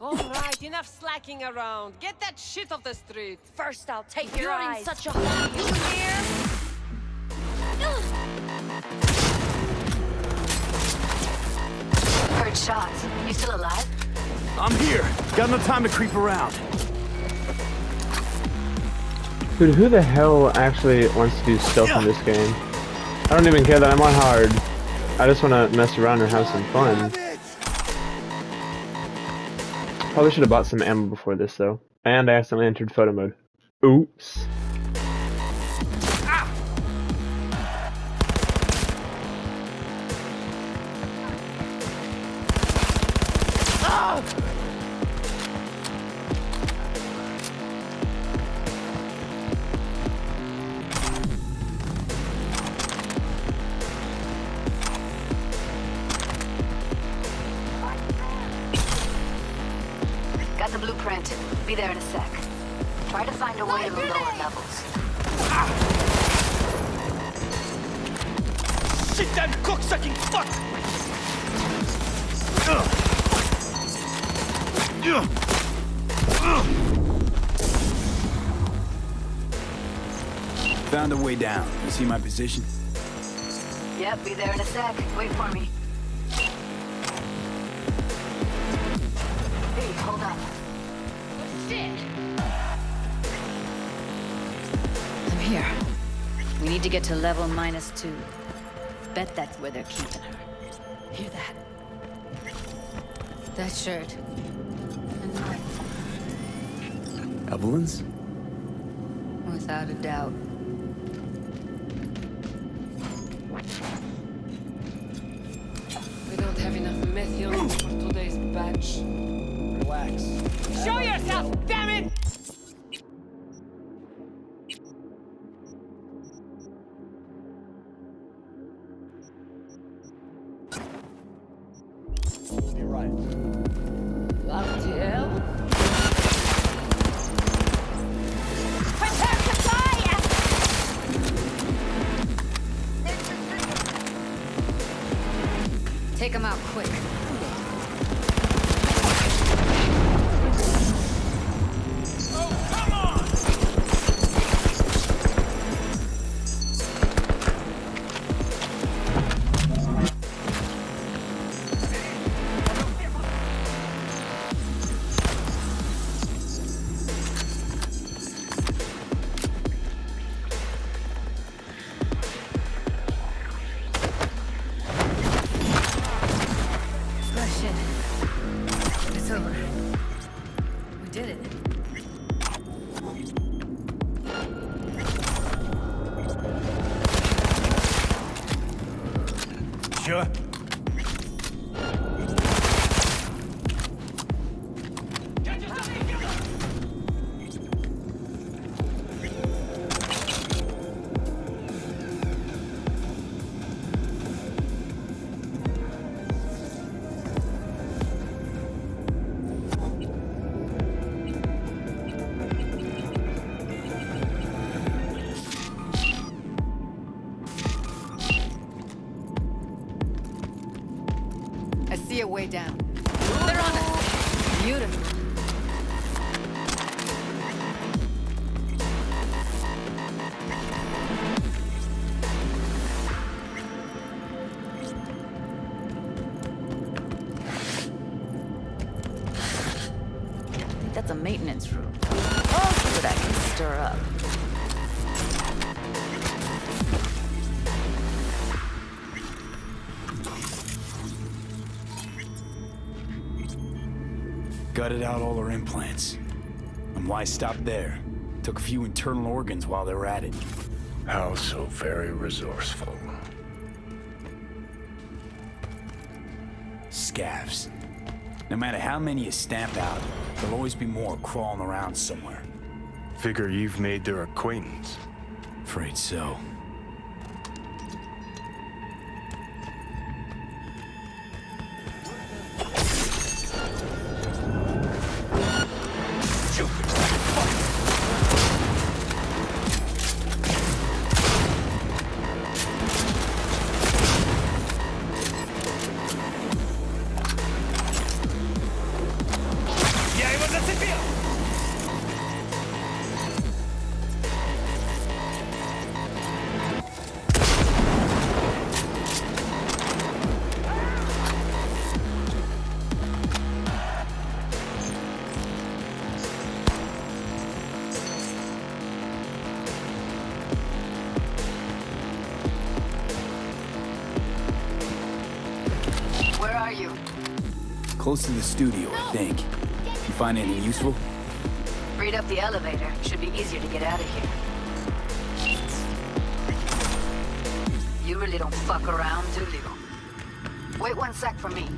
All right, enough slacking around. Get that shit off the street. First, I'll take your eyes. You're in such a You hear? shots. You still alive? I'm here. Got no time to creep around. Dude, who the hell actually wants to do stealth in this game? I don't even care that I'm on hard. I just want to mess around and have some fun. Probably should have bought some ammo before this though. And I accidentally entered photo mode. Oops. Got the blueprint. Be there in a sec. Try to find a way to the lower levels. Shit, that cocksucking fuck! Found a way down. You see my position? Yep, be there in a sec. Wait for me. Hey, hold up. I'm here. We need to get to level -2. Bet that's where they're keeping her. Hear that? That shirt. And mine. Evelyn's? Without a doubt. We don't have enough methylene for today's batch. Relax. Show yourself, damn it! You're right. L'artiel? Prepare to fire! Take them out quick. Sure. I see a way down. They're on us. Beautiful. I think that's a maintenance room. Oh, see what I can stir up. Gutted out all her implants. And why stop there? Took a few internal organs while they were at it. How so very resourceful. Scavs. No matter how many you stamp out, there'll always be more crawling around somewhere. Figure you've made their acquaintance. Afraid so. you? Close to the studio, I think. You find anything useful? Read up the elevator. Should be easier to get out of here. You really don't fuck around, do you? Wait 1 sec for me.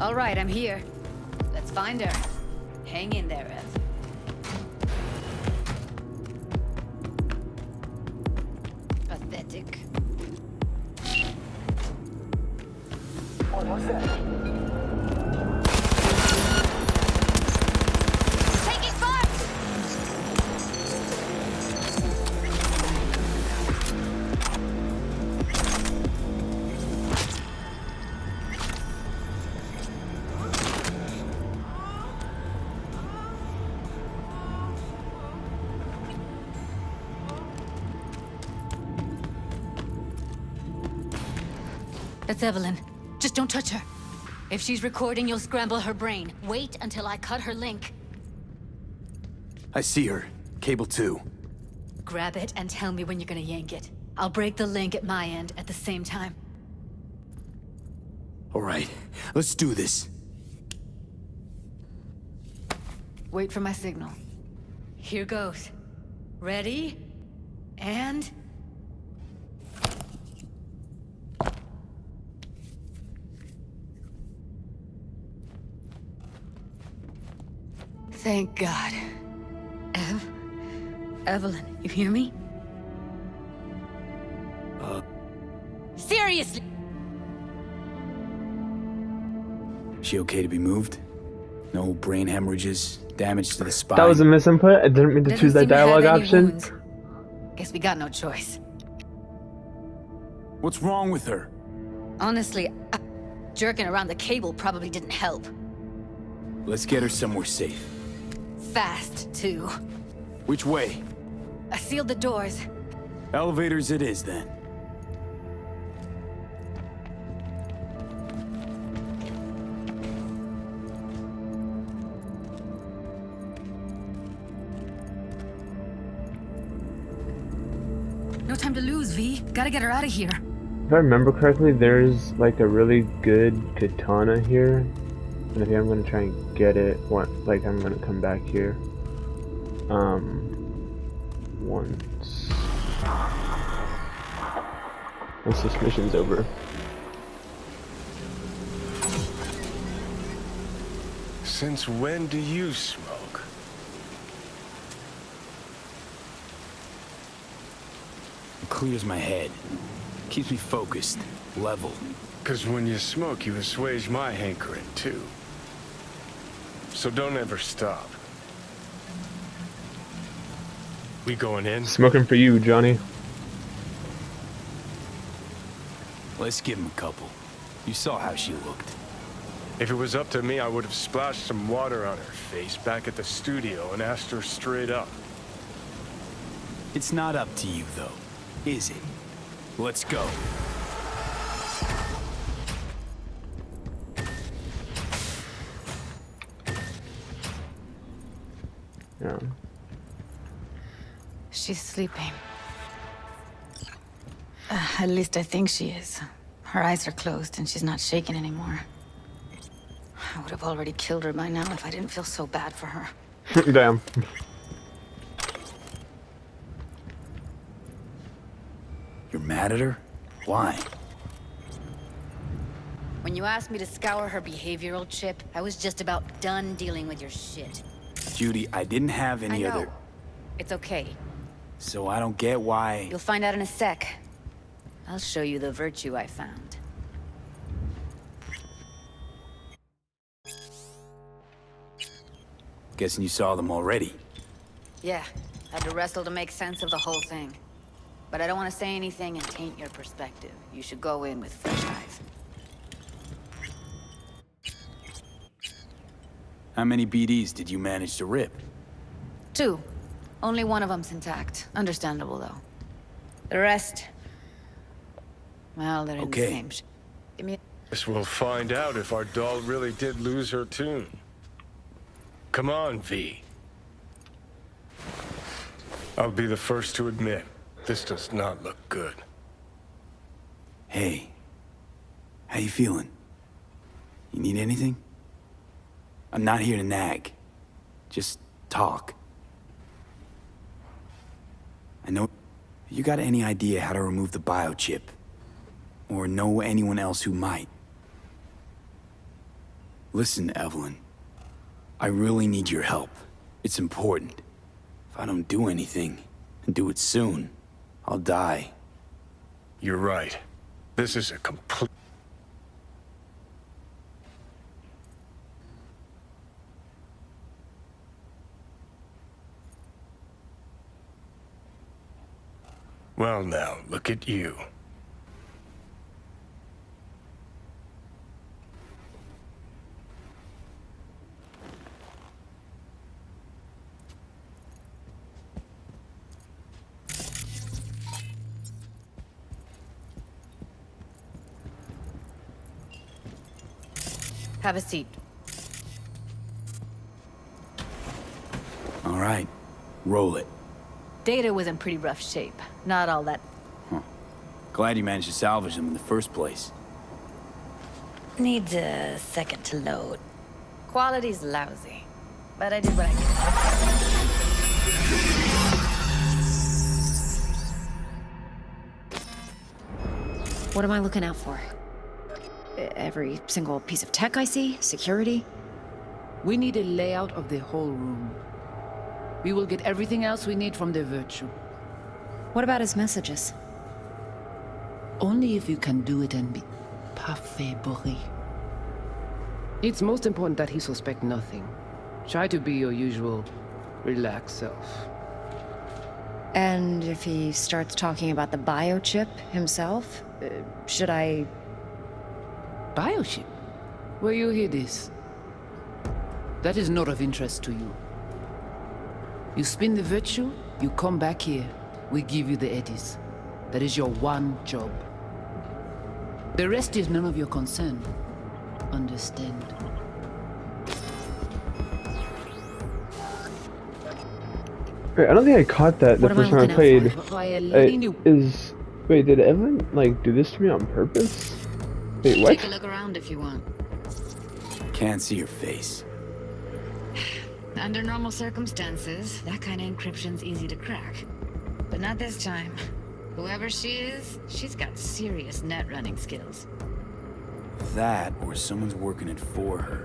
All right, I'm here. Let's find her. Hang in there, Ev. Pathetic. Almost there. Taking fire! That's Evelyn. Just don't touch her. If she's recording, you'll scramble her brain. Wait until I cut her link. I see her. Cable 2. Grab it and tell me when you're gonna yank it. I'll break the link at my end at the same time. All right, let's do this. Wait for my signal. Here goes. Ready? And... Thank God. Evelyn, you hear me? Seriously! She okay to be moved? No brain hemorrhages, damage to the spine? That was a misinput. I didn't mean to choose that dialogue option. Guess we got no choice. What's wrong with her? Honestly, jerking around the cable probably didn't help. Let's get her somewhere safe. Fast, too. Which way? I sealed the doors. Elevators it is, then. No time to lose, V. Gotta get her out of here. If I remember correctly, there's like a really good katana here. And I think I'm gonna try and get it. I'm gonna come back here. Once this mission's over. Since when do you smoke? It clears my head. Keeps me focused, level. 'Cause when you smoke, you assuage my hankering, too. So don't ever stop. We going in? Smoking for you, Johnny. Let's give him a couple. You saw how she looked. If it was up to me, I would have splashed some water on her face back at the studio and asked her straight up. It's not up to you, though, is it? Let's go. Yeah. She's sleeping. At least I think she is. Her eyes are closed and she's not shaking anymore. I would have already killed her by now if I didn't feel so bad for her. Damn. You're mad at her? Why? When you asked me to scour her behavioral chip, I was just about done dealing with your shit. Judy, I didn't have any I know. other... It's okay. So I don't get why... You'll find out in a sec. I'll show you the virtue I found. Guessing you saw them already. Yeah, had to wrestle to make sense of the whole thing. But I don't want to say anything and taint your perspective. You should go in with fresh eyes. How many BDs did you manage to rip? 2. Only one of them's intact. Understandable, though. The rest... well, they're in the same Give me Guess we'll find out if our doll really did lose her tune. Come on, V. I'll be the first to admit, this does not look good. Hey. How you feeling? You need anything? I'm not here to nag. Just talk. I know... You got any idea how to remove the biochip? Or know anyone else who might? Listen, Evelyn. I really need your help. It's important. If I don't do anything, and do it soon, I'll die. You're right. This is a complete... Well now, look at you. Have a seat. All right. Roll it. Data was in pretty rough shape. Not all that... Glad you managed to salvage them in the first place. Needs a second to load. Quality's lousy, but I did what I could. What am I looking out for? Every single piece of tech I see? Security? We need a layout of the whole room. We will get everything else we need from the Virtue. What about his messages? Only if you can do it and be parfait bourré. It's most important that he suspect nothing. Try to be your usual, relaxed self. And if he starts talking about the biochip himself, should I... Biochip? Where you hear this? That is not of interest to you. You spin the Virtue, you come back here, we give you the eddies. That is your one job. The rest is none of your concern. Understand? Wait, I don't think I caught that the first time I played. Wait, did Evelyn, like, do this to me on purpose? Wait, what? Take a look around if you want. Can't see your face. Under normal circumstances, that kind of encryption's easy to crack. But not this time. Whoever she is, she's got serious net running skills. That, or someone's working it for her.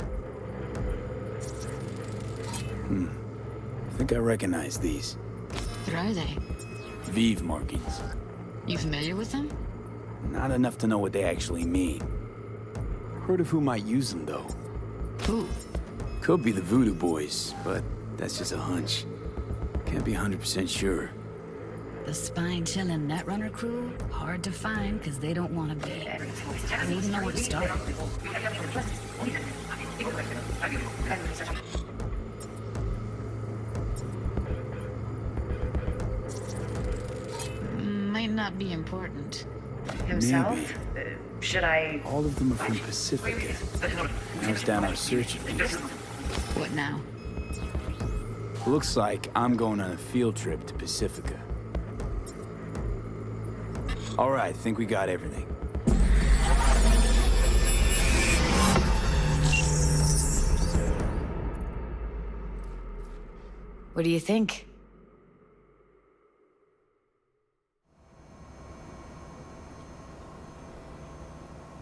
I think I recognize these. What are they? Vive markings. You familiar with them? Not enough to know what they actually mean. Heard of who might use them, though. Who? Could be the Voodoo Boys, but that's just a hunch. Can't be 100% sure. The spine-chilling Netrunner crew? Hard to find, because they don't want to be. I need to know where to start. Might not be important. Himself? Should I... All of them are from Pacifica. Narrows down our search at least. What now? Looks like I'm going on a field trip to Pacifica. All right, think we got everything. What do you think?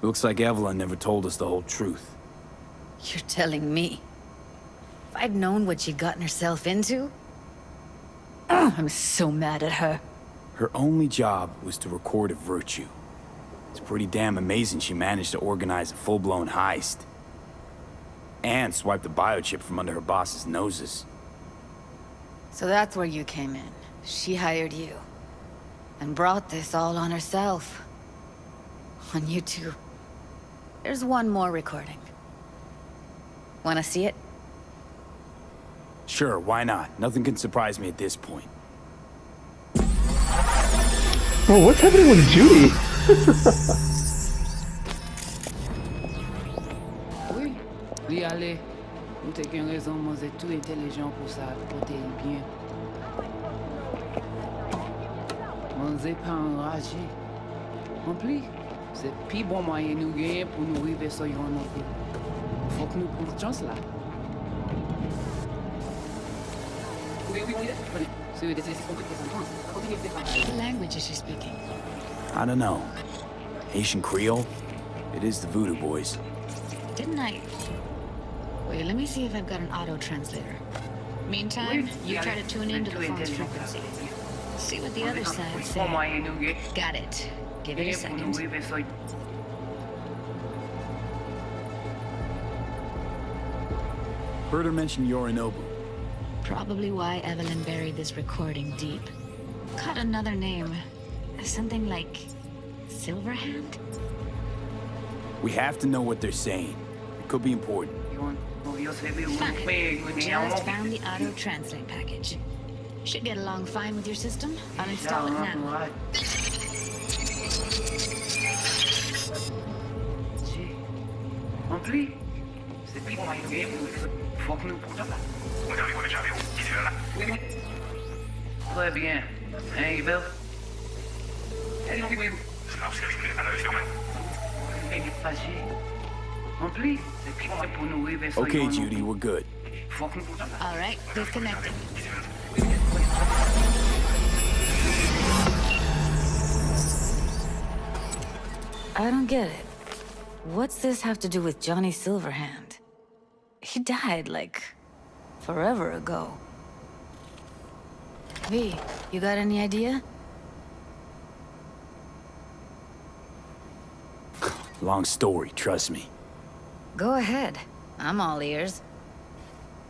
Looks like Evelyn never told us the whole truth. You're telling me? If I'd known what she'd gotten herself into? I'm so mad at her. Her only job was to record a Virtue. It's pretty damn amazing she managed to organize a full-blown heist. And swipe the biochip from under her boss's noses. So that's where you came in. She hired you. And brought this all on herself. On you two. There's one more recording. Wanna see it? Sure, why not? Nothing can surprise me at this point. Bro, what's happening with Judy? Oui, oui, allez. Nous t'es qu'une raison, moi, c'est tout intelligent pour ça, pour t'aider bien. vous êtes pas enragé. Rempli, c'est le plus bon moyen nous gagner pour nous arriver sur yon autre. Faut que nous prenions chance là. What language is she speaking? I don't know. Haitian Creole? It is the Voodoo Boys. Didn't I? Wait, let me see if I've got an auto translator. Meantime, you try to tune into the phone's frequency. See what the other side says. Got it. Give it a second. Heard her mention Yorinobu. Probably why Evelyn buried this recording deep. Caught another name. Something like Silverhand? We have to know what they're saying. It could be important. Fine. Just found the auto translate package. Should get along fine with your system. I'll install it now. Très bien. Hein, Bill? Okay, Judy, we're good. All right, disconnected. I don't get it. What's this have to do with Johnny Silverhand? He died, like, forever ago. V, you got any idea? Long story, trust me. Go ahead. I'm all ears.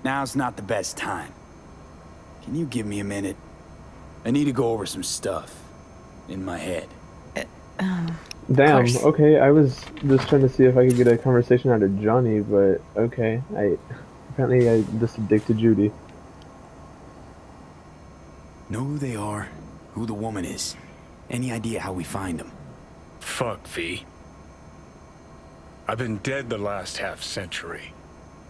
Now's not the best time. Can you give me a minute? I need to go over some stuff in my head. Damn, okay, I was just trying to see if I could get a conversation out of Johnny, but okay. Apparently I just addicted Judy. Know who they are, who the woman is. Any idea how we find them? Fuck, V. I've been dead the last half-century.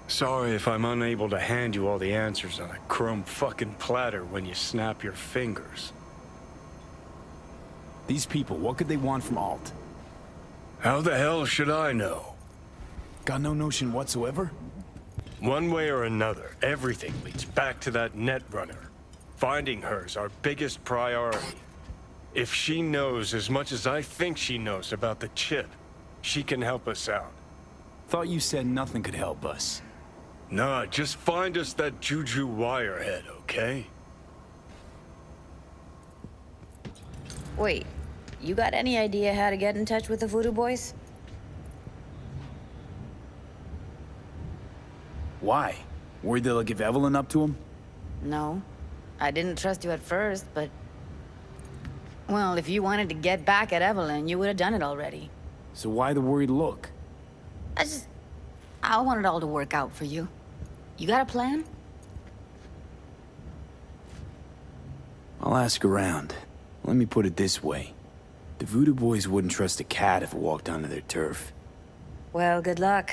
Sorry if I'm unable to hand you all the answers on a chrome fucking platter when you snap your fingers. These people, what could they want from Alt? How the hell should I know? Got no notion whatsoever? One way or another, everything leads back to that Netrunner. Finding her's our biggest priority. If she knows as much as I think she knows about the chip, she can help us out. Thought you said nothing could help us. Nah, just find us that Juju wirehead, okay? Wait, you got any idea how to get in touch with the Voodoo Boys? Why? Worried they'll give Evelyn up to him? No. I didn't trust you at first, but... Well, if you wanted to get back at Evelyn, you would have done it already. So why the worried look? I want it all to work out for you. You got a plan? I'll ask around. Let me put it this way. The Voodoo Boys wouldn't trust a cat if it walked onto their turf. Well, good luck.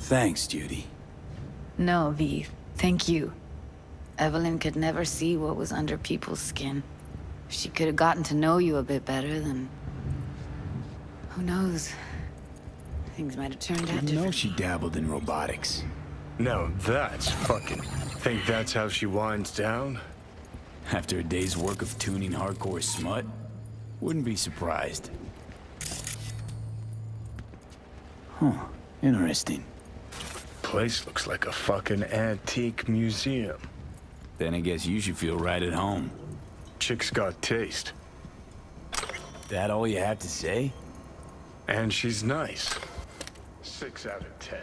Thanks, Judy. No, V. Thank you. Evelyn could never see what was under people's skin. If she could have gotten to know you a bit better, then... Who knows? Things might have turned out Didn't know she dabbled in robotics. No, that's fucking... Think that's how she winds down? After a day's work of tuning hardcore smut? Wouldn't be surprised. Huh. Interesting. Place looks like a fucking antique museum. Then I guess you should feel right at home. Chick's got taste. That all you have to say? And she's nice. 6 out of 10.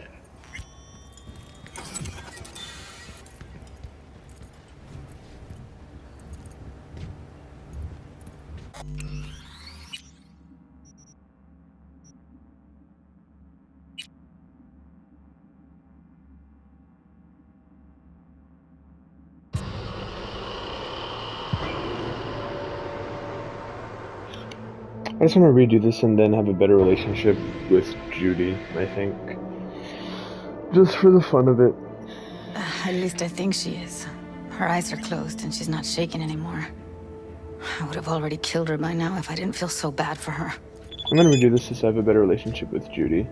I just want to redo this and then have a better relationship with Judy, I think. Just for the fun of it. At least I think she is. Her eyes are closed and she's not shaking anymore. I would have already killed her by now if I didn't feel so bad for her. I'm gonna redo this just to have a better relationship with Judy.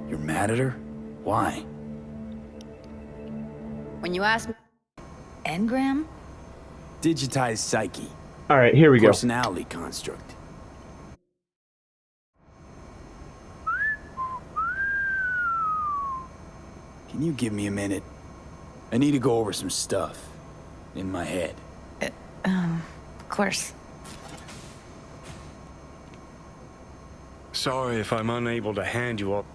You're mad at her? Why? When you ask me... Engram? Digitized psyche. Alright, here we go. Personality construct. Can you give me a minute? I need to go over some stuff. In my head. Of course. Sorry if I'm unable to hand you up.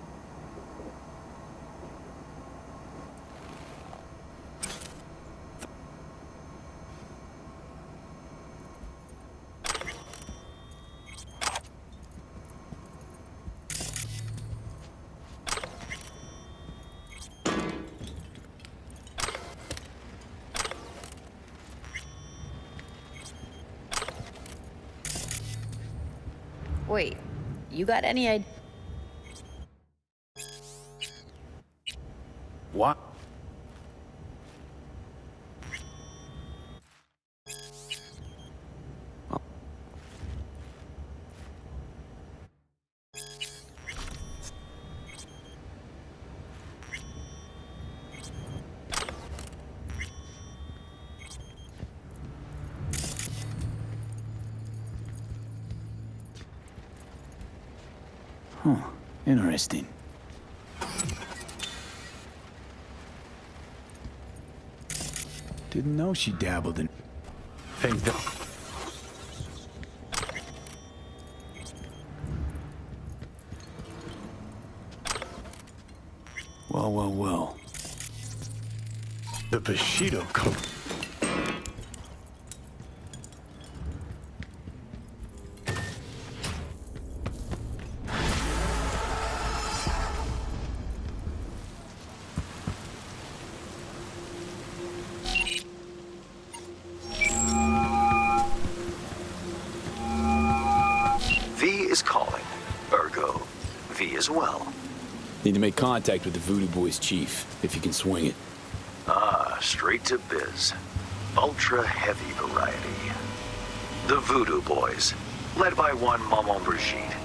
Wait, you got any idea? What? Huh, interesting. Didn't know she dabbled in... Think that... Well, well, well. The Bushido Code. is calling. Ergo, V as well. Need to make contact with the Voodoo Boys chief, if you can swing it. Ah, straight to biz. Ultra heavy variety. The Voodoo Boys, led by one Maman Brigitte.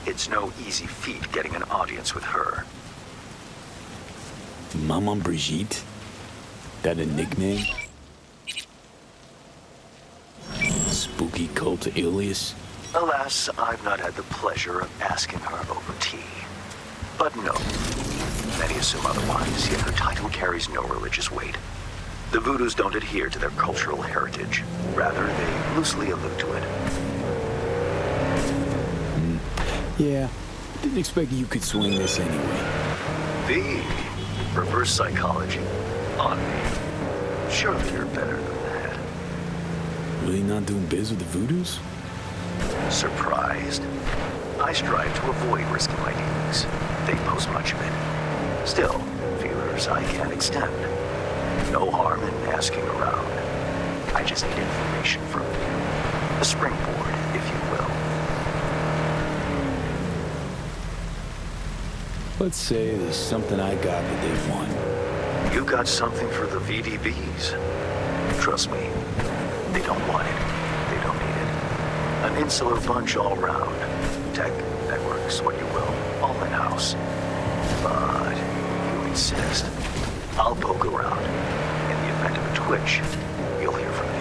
It's no easy feat getting an audience with her. Maman Brigitte? That a nickname? Spooky cult alias? Alas, I've not had the pleasure of asking her over tea. But no, many assume otherwise, yet her title carries no religious weight. The Voodoos don't adhere to their cultural heritage. Rather, they loosely allude to it. Yeah, didn't expect you could swing this anyway. The reverse psychology on me. Surely you're better than that. Really not doing biz with the Voodoos? Surprised? I strive to avoid risking my dealings. They pose much of it. Still, feelers I can extend. No harm in asking around. I just need information from you. A springboard, if you will. Let's say there's something I got that they want. You got something for the VDBs. Trust me, they don't want it. They don't need it. An insular bunch all round. Tech, networks, what you will, all in-house. But you insist. I'll poke around. In the event of a twitch, you'll hear from me.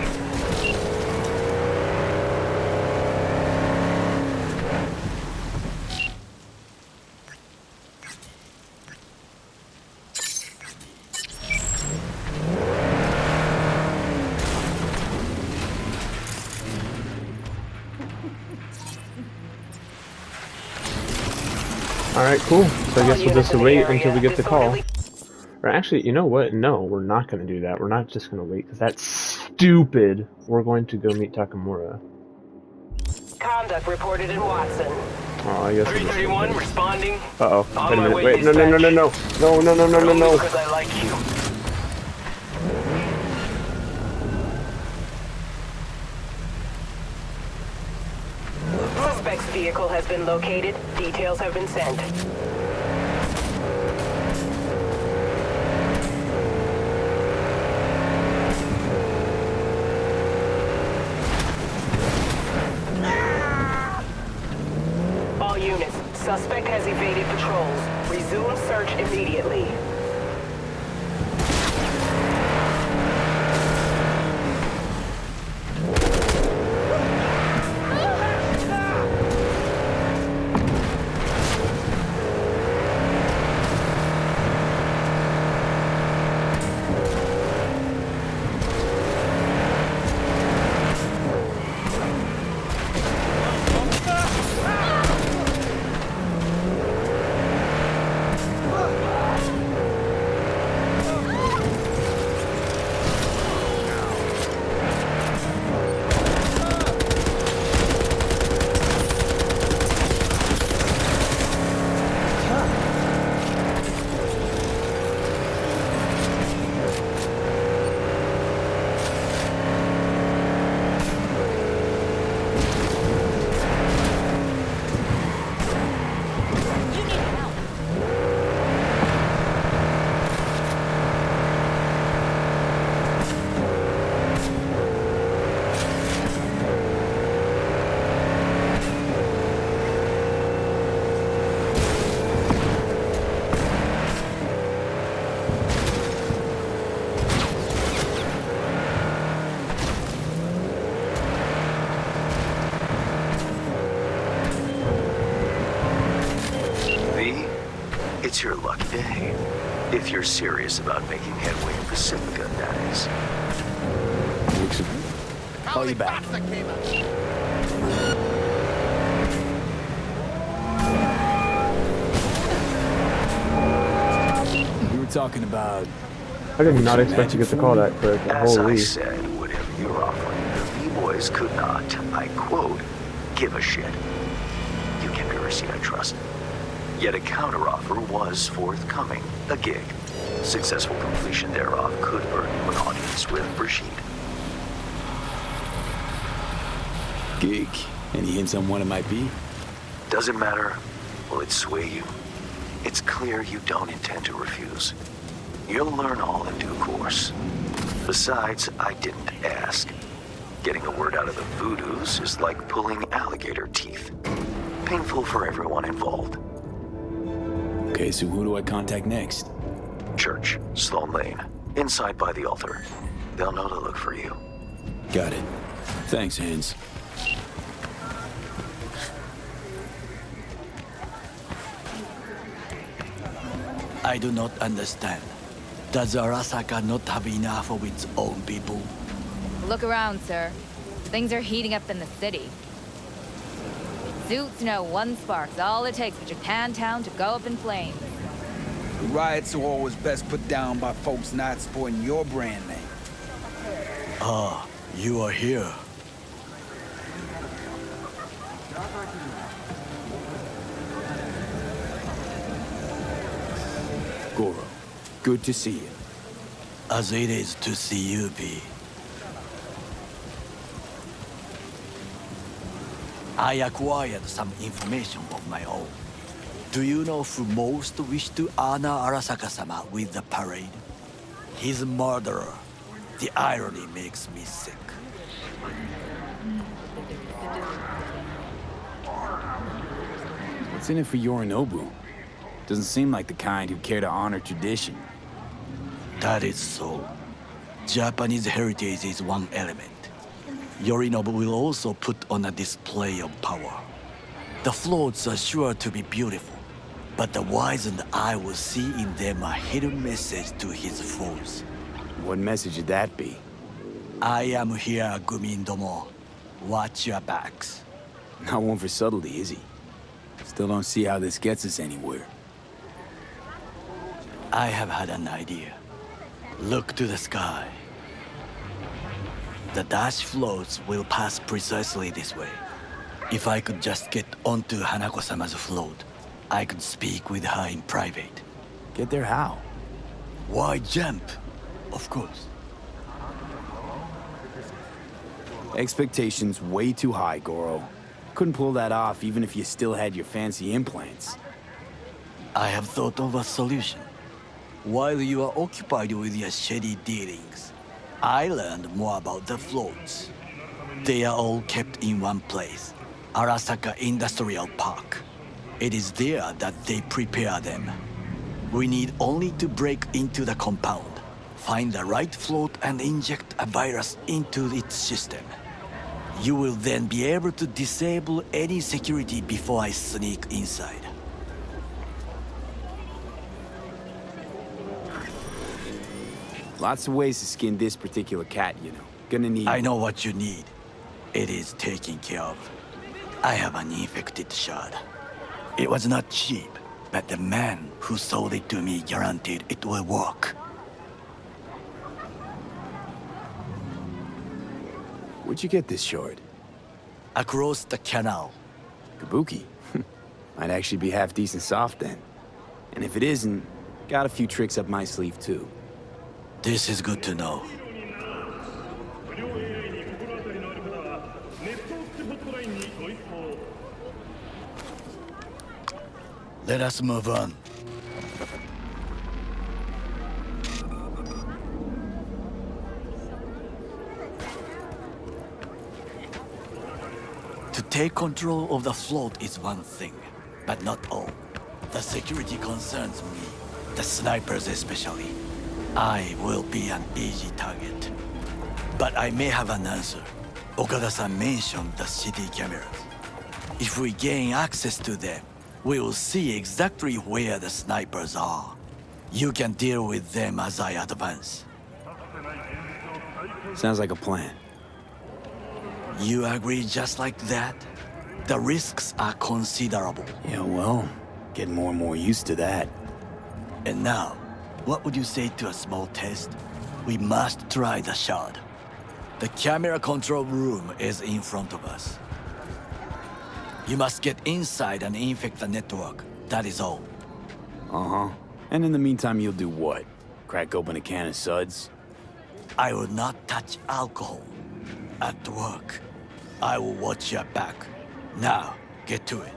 Alright, cool. So I guess we'll just wait until we get the call. Or actually, you know what? No, we're not going to do that. We're not just going to wait, because that's stupid. We're going to go meet Takamura. Conduct reported in Watson. Oh, I guess. 331 responding. Uh oh. On Wait a my minute. way, Wait. No, no, no, no, no. No, no, no, no, no, no. Because I like you. Suspect's vehicle has been located. Details have been sent. All units, suspect has evaded patrols. Resume search immediately. It's your lucky day. If you're serious about making headway in Pacifica, that is. Call you back. We were talking about... I did not expect to get the call that quick. As I Holy. said, whatever you're offering, the V-Boys could not, I quote, give a shit. You kept your receipt, I trust. Yet a counteroffer was forthcoming, a gig. Successful completion thereof could earn you an audience with Rashid. Gig? Any hints on what it might be? Doesn't matter. Will it sway you? It's clear you don't intend to refuse. You'll learn all in due course. Besides, I didn't ask. Getting a word out of the Voodoos is like pulling alligator teeth. Painful for everyone involved. Okay, so who do I contact next? Church, Sloan Lane, inside by the altar. They'll know to look for you. Got it. Thanks, Hans. I do not understand. Does Arasaka not have enough of its own people? Look around, sir. Things are heating up in the city. Suits know one spark's all it takes for Japantown to go up in flames. The riots are always best put down by folks not supporting your brand name. Ah, you are here. Goro, good to see you. As it is to see you, V. I acquired some information of my own. Do you know who most wished to honor Arasaka-sama with the parade? His murderer. The irony makes me sick. What's in it for Yorinobu? Doesn't seem like the kind who care to honor tradition. That is so. Japanese heritage is one element. Yorinobu will also put on a display of power. The floats are sure to be beautiful, but the wizened eye will see in them a hidden message to his foes. What message would that be? I am here, Gumindomo. Watch your backs. Not one for subtlety, is he? Still don't see how this gets us anywhere. I have had an idea. Look to the sky. The dash floats will pass precisely this way. If I could just get onto Hanako-sama's float, I could speak with her in private. Get there how? Why jump? Of course. Expectations way too high, Goro. Couldn't pull that off even if you still had your fancy implants. I have thought of a solution. While you are occupied with your shady dealings, I learned more about the floats. They are all kept in one place, Arasaka Industrial Park. It is there that they prepare them. We need only to break into the compound, find the right float and inject a virus into its system. You will then be able to disable any security before I sneak inside. Lots of ways to skin this particular cat, you know. Gonna need... I know what you need. It is taken care of. I have an infected shard. It was not cheap, but the man who sold it to me guaranteed it will work. Where'd you get this shard? Across the canal. Kabuki? Might actually be half decent soft then. And if it isn't, got a few tricks up my sleeve too. This is good to know. Let us move on. To take control of the float is one thing, but not all. The security concerns me, the snipers especially. I will be an easy target. But I may have an answer. Okada-san mentioned the city cameras. If we gain access to them, we will see exactly where the snipers are. You can deal with them as I advance. Sounds like a plan. You agree just like that? The risks are considerable. Yeah, well, getting more and more used to that. And now, what would you say to a small test? We must try the shard. The camera control room is in front of us. You must get inside and infect the network. That is all. Uh-huh. And in the meantime, you'll do what? Crack open a can of suds? I will not touch alcohol. At work, I will watch your back. Now, get to it.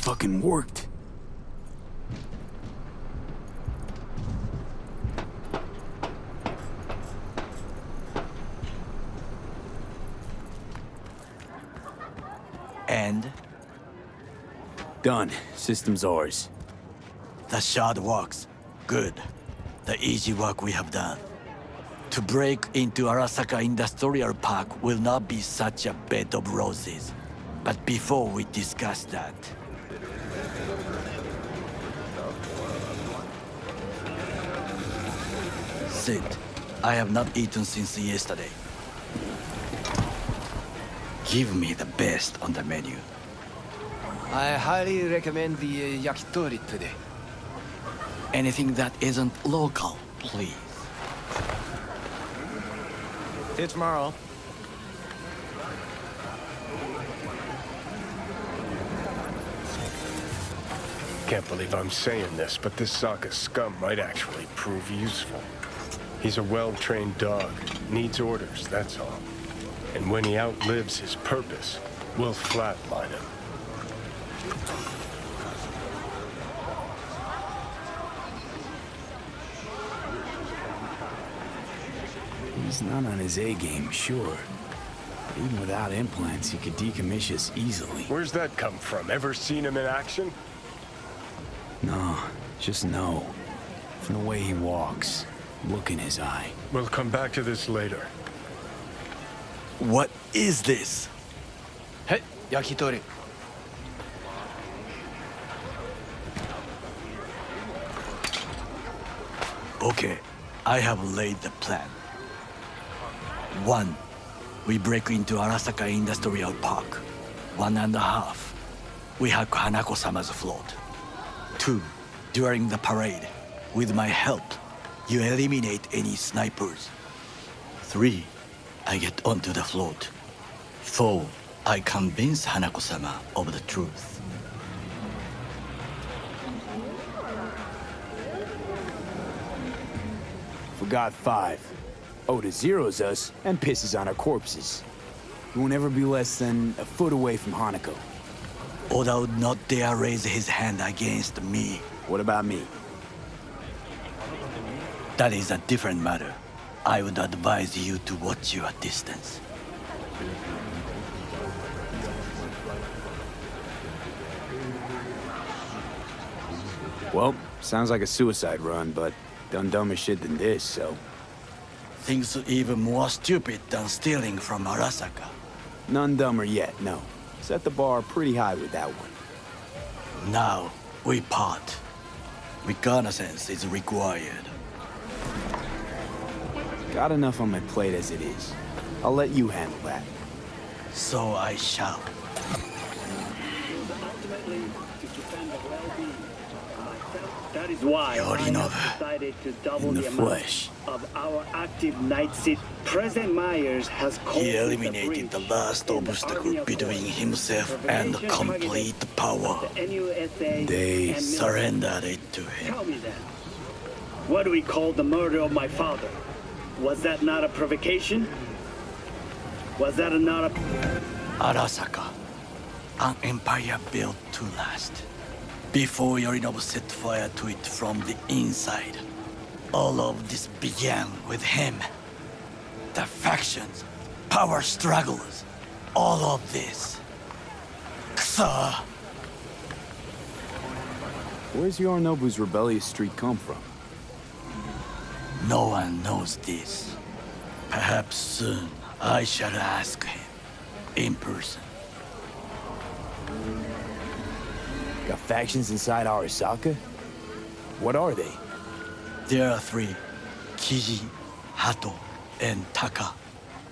Fucking worked. And? Done. System's ours. The shard works. Good. The easy work we have done. To break into Arasaka Industrial Park will not be such a bed of roses. But before we discuss that... Sit. I have not eaten since yesterday. Give me the best on the menu. I highly recommend the yakitori today. Anything that isn't local, please. See you tomorrow. Can't believe I'm saying this, but this Sokka scum might actually prove useful. He's a well-trained dog. Needs orders, that's all. And when he outlives his purpose, we'll flatline him. He's not on his A-game, sure. But even without implants, he could decommission us easily. Where's that come from? Ever seen him in action? No, just no. From the way he walks, look in his eye. We'll come back to this later. What is this? Hey, yakitori. Okay, I have laid the plan. 1. We break into Arasaka Industrial Park. 1.5. We hack Hanako-sama's float. 2. During the parade, with my help, you eliminate any snipers. 3. I get onto the float. 4. I convince Hanako-sama of the truth. Forgot 5. Oda zeroes us and pisses on our corpses. We won't ever be less than a foot away from Hanako. Oda would not dare raise his hand against me. What about me? That is a different matter. I would advise you to watch your distance. Well, sounds like a suicide run, but done dumber shit than this, so... Things even more stupid than stealing from Arasaka. None dumber yet, no. Set the bar pretty high with that one. Now, we part. Reconnaissance is required. Got enough on my plate as it is. I'll let you handle that. So I shall. That is why Yorinobu, I have decided to double in the the amount flesh. of our active night sit. President Myers has called He it a eliminated the breach last in the obstacle Army of between Force. himself and complete power. The NUSA They and surrendered it to him. Tell me then, what do we call the murder of my father? Was that not a provocation? Was that not a... Arasaka, an empire built to last. Before Yorinobu set fire to it from the inside, all of this began with him. The factions, power struggles, all of this. Kusa! Where's Yorinobu's rebellious streak come from? No one knows this. Perhaps soon I shall ask him in person. Got factions inside Arasaka? What are they? There are 3. Kiji, Hato, and Taka.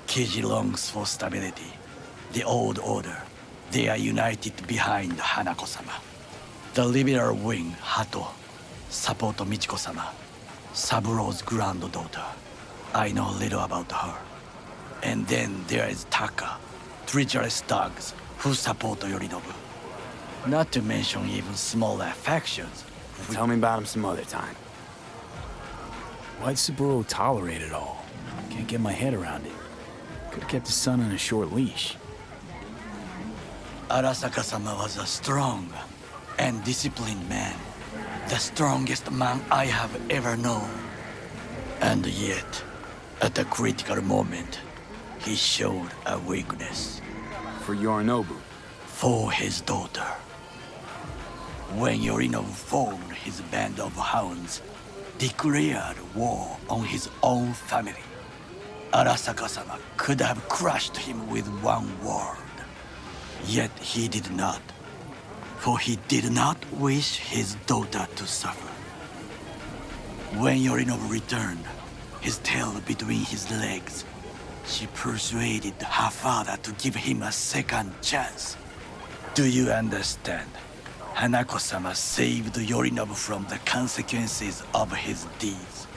Kiji longs for stability. The old order. They are united behind Hanako-sama. The liberal wing, Hato, support Michiko-sama, Saburo's granddaughter. I know little about her. And then there is Taka, treacherous thugs who support Yorinobu. Not to mention even smaller factions. Tell me about him some other time. Why'd Saburo tolerate it all? Can't get my head around it. Could've kept his son on a short leash. Arasaka-sama was a strong and disciplined man. The strongest man I have ever known. And yet, at the critical moment, he showed a weakness. For Yorinobu? For his daughter. When Yorinobu formed his band of hounds, declared war on his own family, Arasaka-sama could have crushed him with one word. Yet he did not, for he did not wish his daughter to suffer. When Yorinobu returned, his tail between his legs, she persuaded her father to give him a second chance. Do you understand? Hanako-sama saved Yorinobu from the consequences of his deeds.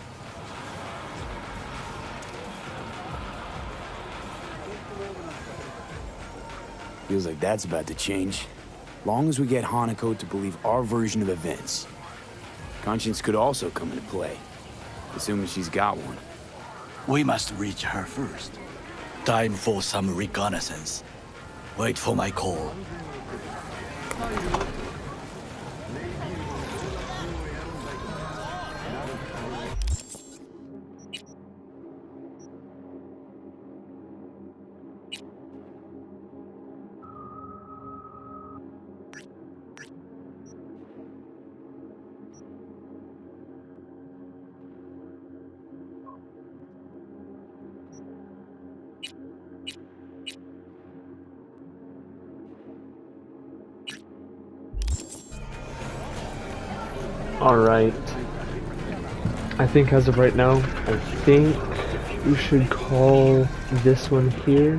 Feels like that's about to change. Long as we get Hanako to believe our version of events. Conscience could also come into play, assuming she's got one. We must reach her first. Time for some reconnaissance. Wait for my call. Alright. I think as of right now, I think we should call this one here.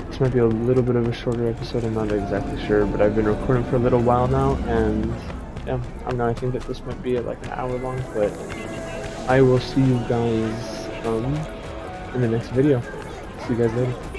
This might be a little bit of a shorter episode, I'm not exactly sure, but I've been recording for a little while now, and yeah, I don't know, I think that this might be like an hour long, but I will see you guys in the next video. See you guys later.